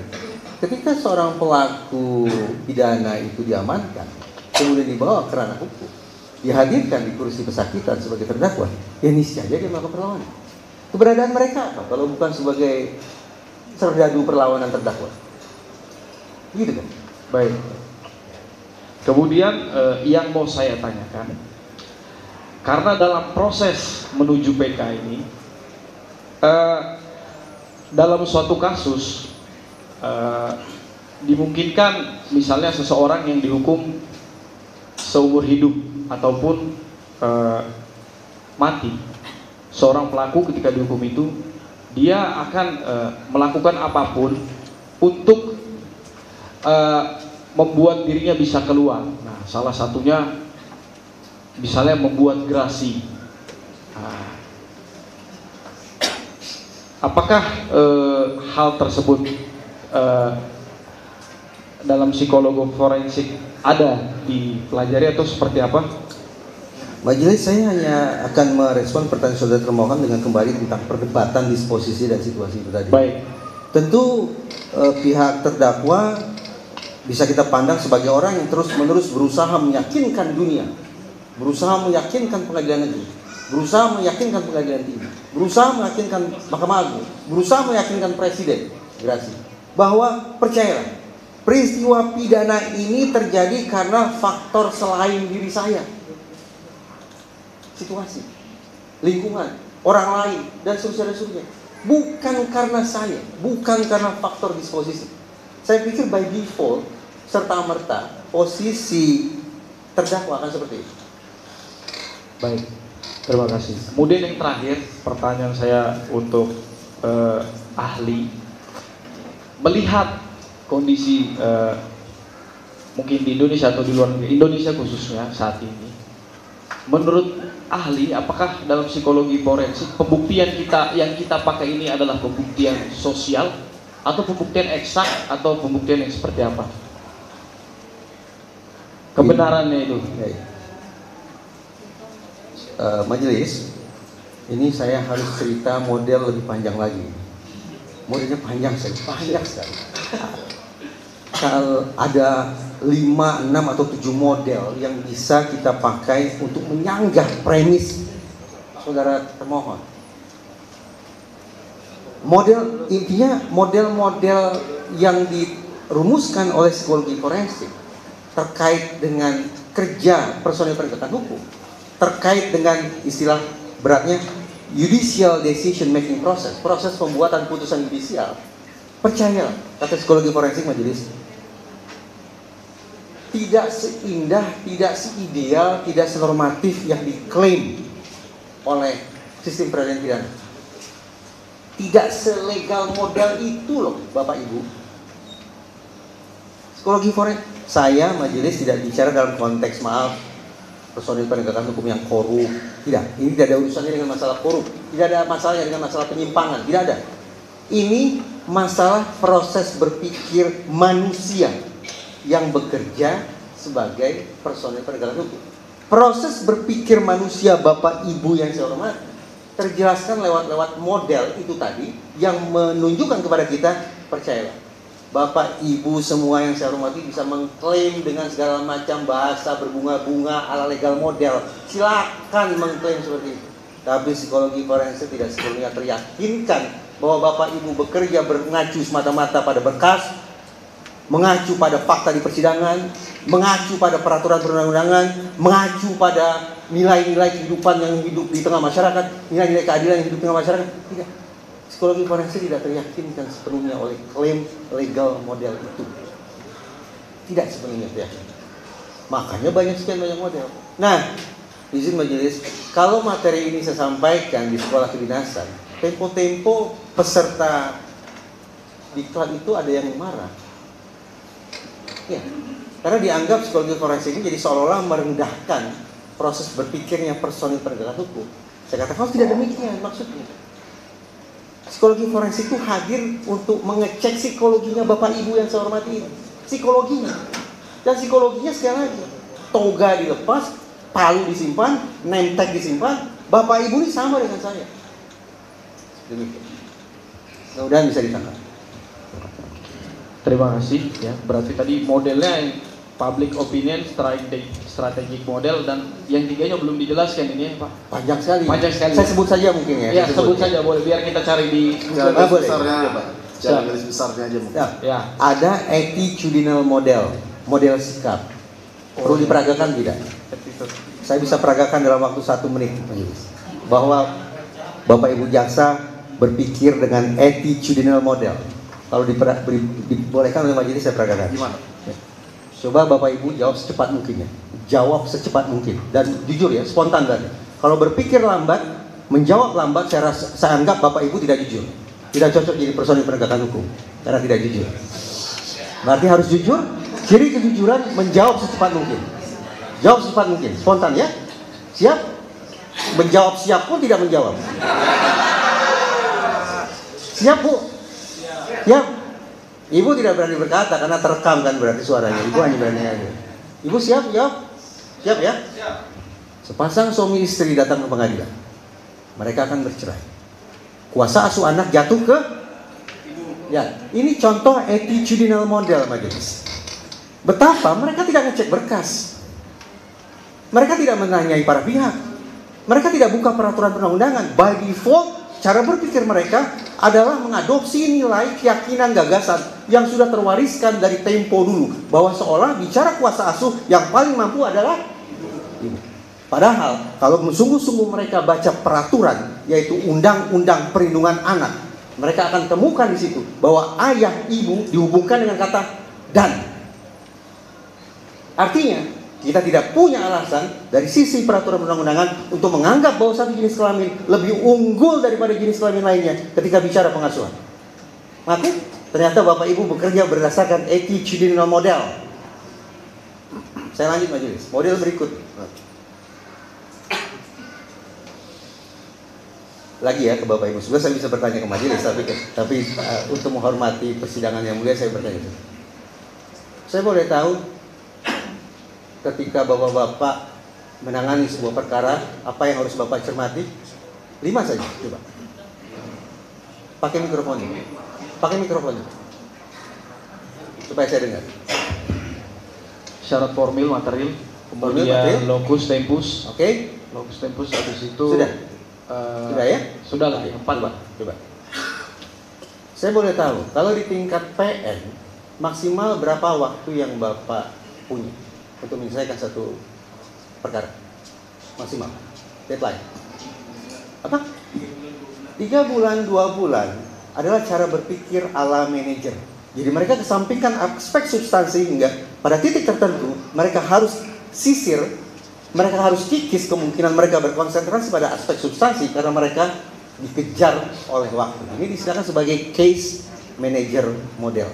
Ketika seorang pelaku pidana itu diamankan, kemudian dibawa ke ranah hukum, dihadirkan di kursi pesakitan sebagai terdakwa, ya niscaya dia melakukan perlawanan. Keberadaan mereka apa kalau bukan sebagai serdadu perlawanan terdakwa? Gitu kan? baik. Kemudian yang mau saya tanyakan, karena dalam proses menuju PK ini, dalam suatu kasus dimungkinkan misalnya seseorang yang dihukum seumur hidup ataupun mati, seorang pelaku ketika dihukum itu dia akan melakukan apapun untuk membuat dirinya bisa keluar. Nah, salah satunya misalnya membuat gerasi. Apakah hal tersebut dalam psikologi forensik ada dipelajari atau seperti apa? Majelis, saya hanya akan merespon pertanyaan saudara termohon dengan kembali tentang perdebatan disposisi dan situasi itu tadi. Baik. Tentu pihak terdakwa bisa kita pandang sebagai orang yang terus-menerus berusaha meyakinkan dunia, berusaha meyakinkan pengadilan negeri, berusaha meyakinkan pengadilan tinggi, berusaha meyakinkan Mahkamah Agung, berusaha meyakinkan Presiden, gerasi, bahwa percayalah, peristiwa pidana ini terjadi karena faktor selain diri saya, situasi, lingkungan, orang lain, dan seterusnya. Bukan karena saya, bukan karena faktor disposisi. Saya pikir by default, serta-merta, posisi terdakwa akan seperti itu. Baik, terima kasih. Kemudian yang terakhir, pertanyaan saya untuk ahli, melihat kondisi mungkin di Indonesia atau di luar negeri, Indonesia khususnya saat ini, menurut ahli, apakah dalam psikologi forensik pembuktian yang kita pakai ini adalah pembuktian sosial atau pembuktian eksak atau pembuktian yang seperti apa? Kebenarannya itu. Majelis, ini saya harus cerita model lebih panjang lagi. Modelnya panjang sekali. Kalau ada 5, 6 atau 7 model yang bisa kita pakai untuk menyanggah premis saudara termohon. Intinya model-model yang dirumuskan oleh psikologi forensik terkait dengan kerja personil penegakan hukum, terkait dengan istilah beratnya judicial decision making process, proses pembuatan putusan judicial. Percaya, kata psikologi forensik majelis, tidak seindah, tidak seideal, tidak senormatif yang diklaim oleh sistem peradilan pidana. Tidak selegal modal itu loh Bapak Ibu. Psikologi forensik, saya majelis tidak bicara dalam konteks personil penegakan hukum yang korup. Tidak, ini tidak ada urusannya dengan masalah korup, tidak ada masalahnya dengan masalah penyimpangan, tidak ada. Ini masalah proses berpikir manusia yang bekerja sebagai personil penegakan hukum. Proses berpikir manusia Bapak Ibu yang saya hormati terjelaskan lewat model itu tadi yang menunjukkan kepada kita, percayalah, Bapak Ibu semua yang saya hormati bisa mengklaim dengan segala macam bahasa berbunga-bunga ala legal model. Silakan mengklaim seperti itu. Tapi psikologi forensik tidak sepenuhnya teryakinkan bahwa Bapak Ibu bekerja mengacu semata-mata pada berkas, mengacu pada fakta di persidangan, mengacu pada peraturan perundang-undangan, mengacu pada nilai-nilai kehidupan yang hidup di tengah masyarakat, nilai-nilai keadilan yang hidup di tengah masyarakat. Tidak. Psikologi forensik tidak teryakinkan sepenuhnya oleh klaim legal model itu. Tidak sepenuhnya teryakinkan. Makanya banyak model. Nah, izin majelis, kalau materi ini saya sampaikan di sekolah kedinasan, tempo-tempo peserta diklat itu ada yang marah. Ya, karena dianggap psikologi forensik ini jadi seolah-olah merendahkan proses berpikirnya personil penegakan hukum. Saya katakan tidak demikian maksudnya. Psikologi forensik itu hadir untuk mengecek psikologinya Bapak Ibu yang saya hormati ini. Psikologinya. Dan psikologinya sekali lagi, toga dilepas, palu disimpan, name tag disimpan, Bapak Ibu ini sama dengan saya. Demikian. Mudah-mudahan bisa ditangkap. Terima kasih ya. Berarti tadi modelnya yang public opinion, strategic model, dan yang tiganya belum dijelaskan ini Pak. Panjang sekali. Panjang sekali. Saya sebut saja mungkin ya. Ya, sebut saja boleh, biar kita cari di Secara boleh. besarnya aja Pak. Secara garis besarnya aja mungkin. Ya. Ada attitudinal model, model sikap. Perlu diperagakan tidak? Saya bisa peragakan dalam waktu 1 menit, bahwa Bapak Ibu jaksa berpikir dengan attitudinal model. Kalau dibolehkan oleh majelis saya peragakan. Gimana? Coba Bapak Ibu jawab secepat mungkin ya. Jawab secepat mungkin dan jujur ya, spontan kan. Kalau berpikir lambat, menjawab lambat, saya anggap Bapak Ibu tidak jujur. Tidak cocok jadi personil penegakan hukum karena tidak jujur. Berarti harus jujur. Ciri kejujuran menjawab secepat mungkin. Jawab secepat mungkin, spontan ya. Siap? Menjawab siap pun tidak menjawab. Siap Bu? Siap? Ibu tidak berani berkata karena terekam kan berarti suaranya. Ibu hanya berani aja. Ibu siap? Jawab? Siap ya? Sepasang suami istri datang ke pengadilan. Mereka akan bercerai. Kuasa asuh anak jatuh ke ya. Ini contoh attitudinal model majelis. Betapa mereka tidak ngecek berkas. Mereka tidak menanyai para pihak. Mereka tidak buka peraturan perundang-undangan. By default, cara berpikir mereka adalah mengadopsi nilai keyakinan gagasan yang sudah terwariskan dari tempo dulu, bahwa seolah bicara kuasa asuh yang paling mampu adalah ibu. Padahal kalau sungguh-sungguh mereka baca peraturan, yaitu Undang-Undang Perlindungan Anak, mereka akan temukan di situ bahwa ayah ibu dihubungkan dengan kata dan. Artinya kita tidak punya alasan dari sisi peraturan perundang-undangan untuk menganggap bahwa satu jenis kelamin lebih unggul daripada jenis kelamin lainnya ketika bicara pengasuhan. Maka ternyata Bapak Ibu bekerja berdasarkan attitudinal model. Saya lanjut majelis. Model berikut. Lagi ya ke Bapak Ibu. Sebenarnya saya bisa bertanya ke majelis, tapi untuk menghormati persidangan yang mulia saya bertanya. Saya boleh tahu ketika Bapak-Bapak menangani sebuah perkara, apa yang harus Bapak cermati? 5 saja, coba. Pakai mikrofonnya. Pakai mikrofonnya. Supaya saya dengar. Syarat formil, material, kemudian locus tempus. Oke. Locus tempus habis itu. Sudah. Sudah ya? Sudah lah, 4 Pak. Coba. Saya boleh tahu, kalau di tingkat PN, maksimal berapa waktu yang Bapak punya untuk menyelesaikan satu perkara? Maksimal deadline apa? 3 bulan, 2 bulan adalah cara berpikir ala manajer. Jadi mereka kesampingkan aspek substansi hingga pada titik tertentu mereka harus sisir, mereka harus kikis kemungkinan mereka berkonsentrasi pada aspek substansi karena mereka dikejar oleh waktu. Ini disediakan sebagai case manager model.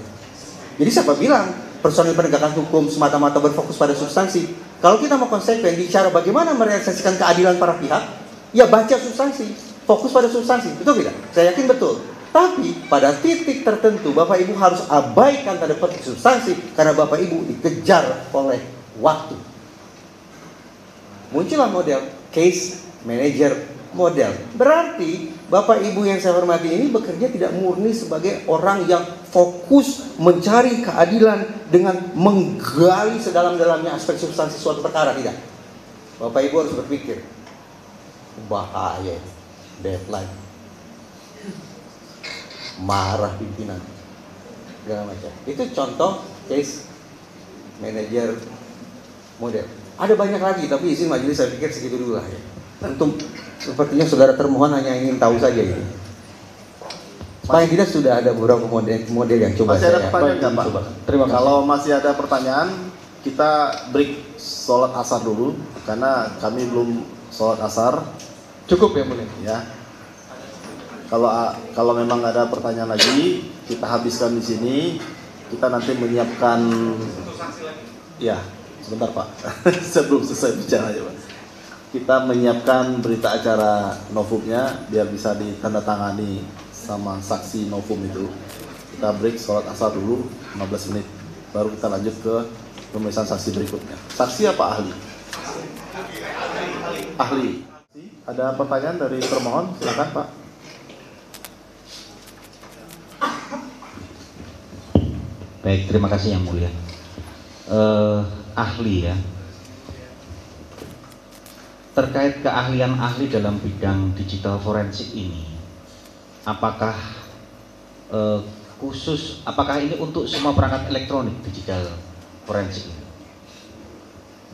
Jadi siapa bilang personil penegakan hukum semata-mata berfokus pada substansi? Kalau kita mau konsekuen bicara bagaimana merealisasikan keadilan para pihak, ya baca substansi, fokus pada substansi, betul tidak? Saya yakin betul. Tapi pada titik tertentu Bapak Ibu harus abaikan tanda petik substansi karena Bapak Ibu dikejar oleh waktu. Muncullah model case manager model. Berarti Bapak Ibu yang saya hormati ini bekerja tidak murni sebagai orang yang fokus mencari keadilan dengan menggali sedalam-dalamnya aspek substansi suatu perkara, tidak. Bapak Ibu harus berpikir, bahaya deadline, marah pimpinan, segala macam. Itu contoh case manager model. Ada banyak lagi, tapi izin majelis saya pikir segitu dulu lah ya. Untuk sepertinya saudara termohon hanya ingin tahu saja ini. Paling tidak sudah ada beberapa model yang coba masih ada saya pertanyaan nggak Pak? Terima kasih. Kalau masih ada pertanyaan, kita break sholat asar dulu karena kami belum sholat asar. Cukup ya mulia. Ya. Kalau memang ada pertanyaan lagi, kita habiskan di sini. Kita nanti menyiapkan. Ya, sebentar Pak. Sebelum selesai bicara ya Pak. Kita menyiapkan berita acara novumnya biar bisa ditandatangani sama saksi novum itu. Kita break sholat asar dulu 15 menit, baru kita lanjut ke pemeriksaan saksi berikutnya. Saksi apa ahli? Ahli. Ada pertanyaan dari termohon? Silakan Pak. Baik, terima kasih Yang Mulia. Ahli ya, terkait keahlian ahli dalam bidang digital forensik ini, apakah apakah ini untuk semua perangkat elektronik digital forensik ini?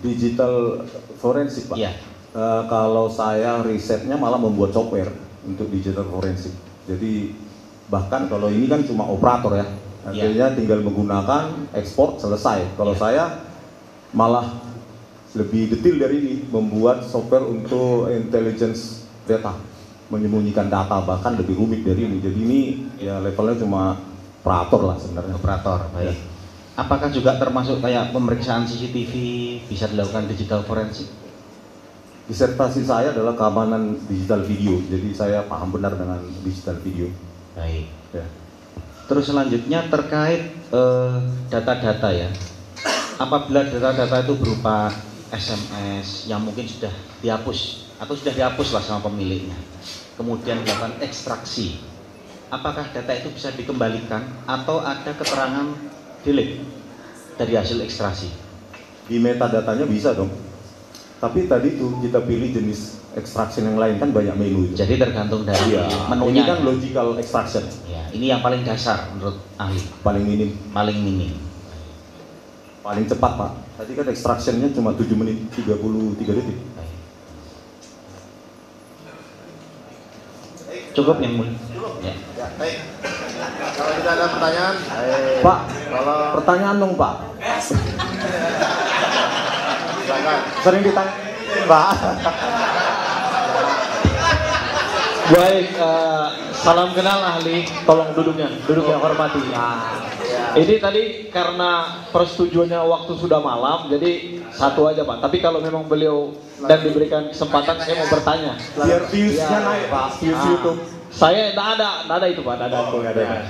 Digital forensik Pak? Iya. Kalau saya risetnya malah membuat software untuk digital forensik. Jadi bahkan kalau ini kan cuma operator ya, artinya tinggal menggunakan ekspor selesai. Kalau saya malah lebih detail dari ini, membuat software untuk intelligence data, menyembunyikan data, bahkan lebih rumit dari ini. Jadi ini ya levelnya cuma operator lah sebenarnya. Operator, baik. Ya. Apakah juga termasuk kayak pemeriksaan CCTV bisa dilakukan digital forensik? Disertasi saya adalah keamanan digital video, jadi saya paham benar dengan digital video. Baik. Ya. Terus selanjutnya terkait data-data ya. Apabila data-data itu berupa SMS yang mungkin sudah dihapus atau sudah dihapus lah sama pemiliknya, kemudian dilakukan ekstraksi, apakah data itu bisa dikembalikan atau ada keterangan delete dari hasil ekstraksi? Di metadatanya bisa dong, tapi tadi tuh kita pilih jenis extraction yang lain, kan banyak menu itu. Jadi tergantung dari menunya. Ini kan logical extraction. Ya, ini yang paling dasar menurut ahli. Paling minim. Paling minim. Paling cepat Pak. Tadi kan extractionnya cuma 7 menit 33 detik. Cukup Yang Mulia. Ya. Ya, baik. Kalau tidak ada pertanyaan, Pak, kalau pertanyaan dong Pak. silakan. Sering ditanya Pak. Baik, salam kenal ahli, tolong duduk yang hormati. Ini tadi karena persetujuannya waktu sudah malam, jadi satu aja Pak. Tapi kalau memang beliau dan diberikan kesempatan, saya mau bertanya. Biar viewsnya naik Pak, views YouTube. Saya tidak ada itu Pak, ada.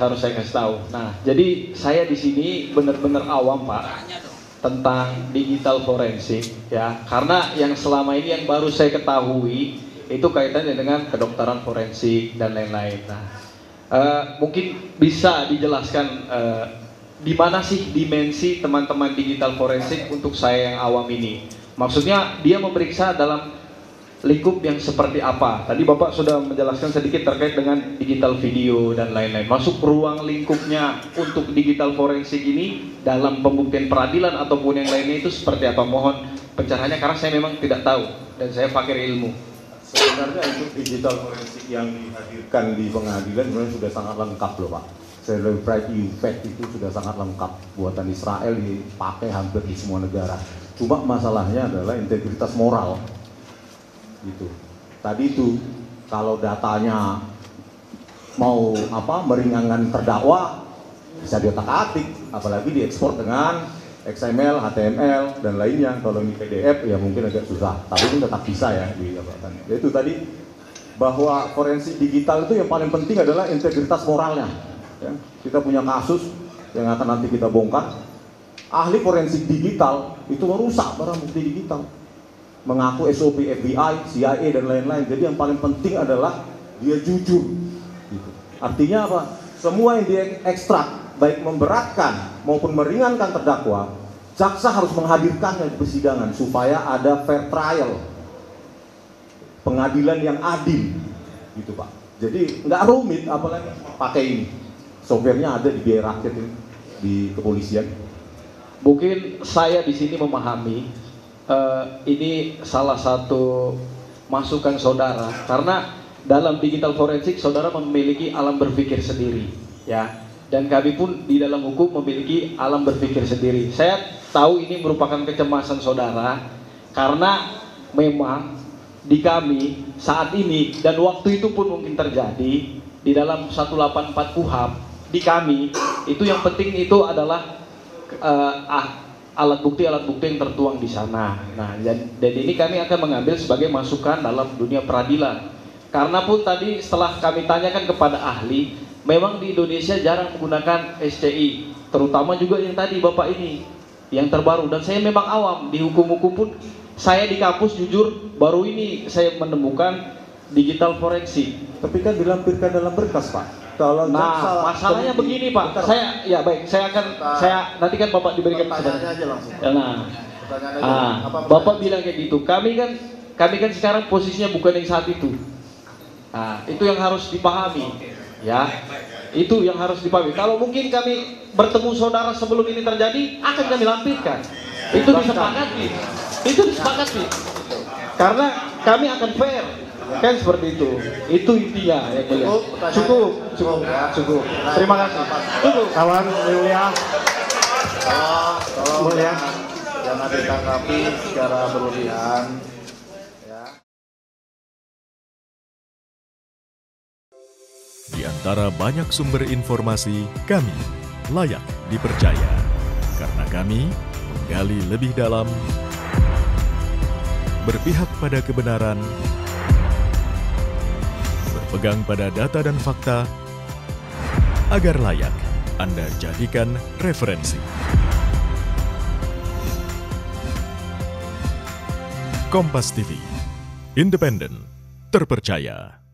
Harus saya kasih tahu. Nah, jadi saya di sini benar-benar awam Pak tentang digital forensik ya. Karena yang selama ini yang baru saya ketahui itu kaitannya dengan kedokteran forensik dan lain-lain. Nah, mungkin bisa dijelaskan di mana sih dimensi teman-teman digital forensik untuk saya yang awam ini? Maksudnya dia memeriksa dalam lingkup yang seperti apa? Tadi Bapak sudah menjelaskan sedikit terkait dengan digital video dan lain-lain. Masuk ruang lingkupnya untuk digital forensik ini dalam pembuktian peradilan ataupun yang lainnya itu seperti apa? Mohon pencerahannya karena saya memang tidak tahu dan saya fakir ilmu. Sebenarnya untuk digital forensik yang dihadirkan di pengadilan sebenarnya sudah sangat lengkap loh Pak. Celebrate Effect itu sudah sangat lengkap, buatan Israel dipakai hampir di semua negara. Cuma masalahnya adalah integritas moral gitu. Tadi itu kalau datanya mau meringankan terdakwa bisa diotak-atik, apalagi diekspor dengan XML, HTML dan lainnya. Kalau ini PDF ya mungkin agak susah, tapi itu tetap bisa ya didapatkan. Itu tadi bahwa forensik digital itu yang paling penting adalah integritas moralnya. Ya, kita punya kasus yang akan nanti kita bongkar. Ahli forensik digital itu merusak barang bukti digital, mengaku SOP FBI, CIA dan lain-lain. Jadi yang paling penting adalah dia jujur. Gitu. Artinya apa? Semua yang diekstrak, baik memberatkan maupun meringankan terdakwa, jaksa harus menghadirkannya di persidangan supaya ada fair trial, pengadilan yang adil, gitu Pak. Jadi nggak rumit, apalagi pakai ini. Softwarenya ada di biaya rakyat ini, di kepolisian. Mungkin saya di sini memahami ini salah satu masukan saudara karena dalam digital forensik saudara memiliki alam berpikir sendiri, ya. Dan kami pun di dalam hukum memiliki alam berpikir sendiri. Saya tahu ini merupakan kecemasan saudara karena memang di kami saat ini dan waktu itu pun mungkin terjadi di dalam 184 KUHP di kami itu yang penting itu adalah alat bukti yang tertuang di sana. Nah, dan ini kami akan mengambil sebagai masukan dalam dunia peradilan. Karena pun tadi setelah kami tanyakan kepada ahli, memang di Indonesia jarang menggunakan SCI, terutama juga yang tadi Bapak ini, yang terbaru. Dan saya memang awam, di hukum-hukum pun, saya di kampus jujur, baru ini saya menemukan digital forensik. Tapi kan dilampirkan dalam berkas, Pak. Kalau Nah, masalahnya begini Pak, saya akan, nanti kan Bapak diberikan Pertanyaannya aja langsung. Pertanyaannya aja. Bapak bilang kayak gitu, kami kan sekarang posisinya bukan yang saat itu. Nah, itu yang harus dipahami, ya. Itu yang harus dipahami. Kalau mungkin kami bertemu saudara sebelum ini terjadi, akan kami lampirkan. Itu disepakati. Karena kami akan fair, kan seperti itu. Itu intinya yang mulia. Cukup. Terima kasih. Cukup. Kawan mulia. Tolong jangan ditanggapi secara berlebihan. Di antara banyak sumber informasi, kami layak dipercaya. Karena kami menggali lebih dalam, berpihak pada kebenaran, berpegang pada data dan fakta, agar layak Anda jadikan referensi. Kompas TV, independen, terpercaya.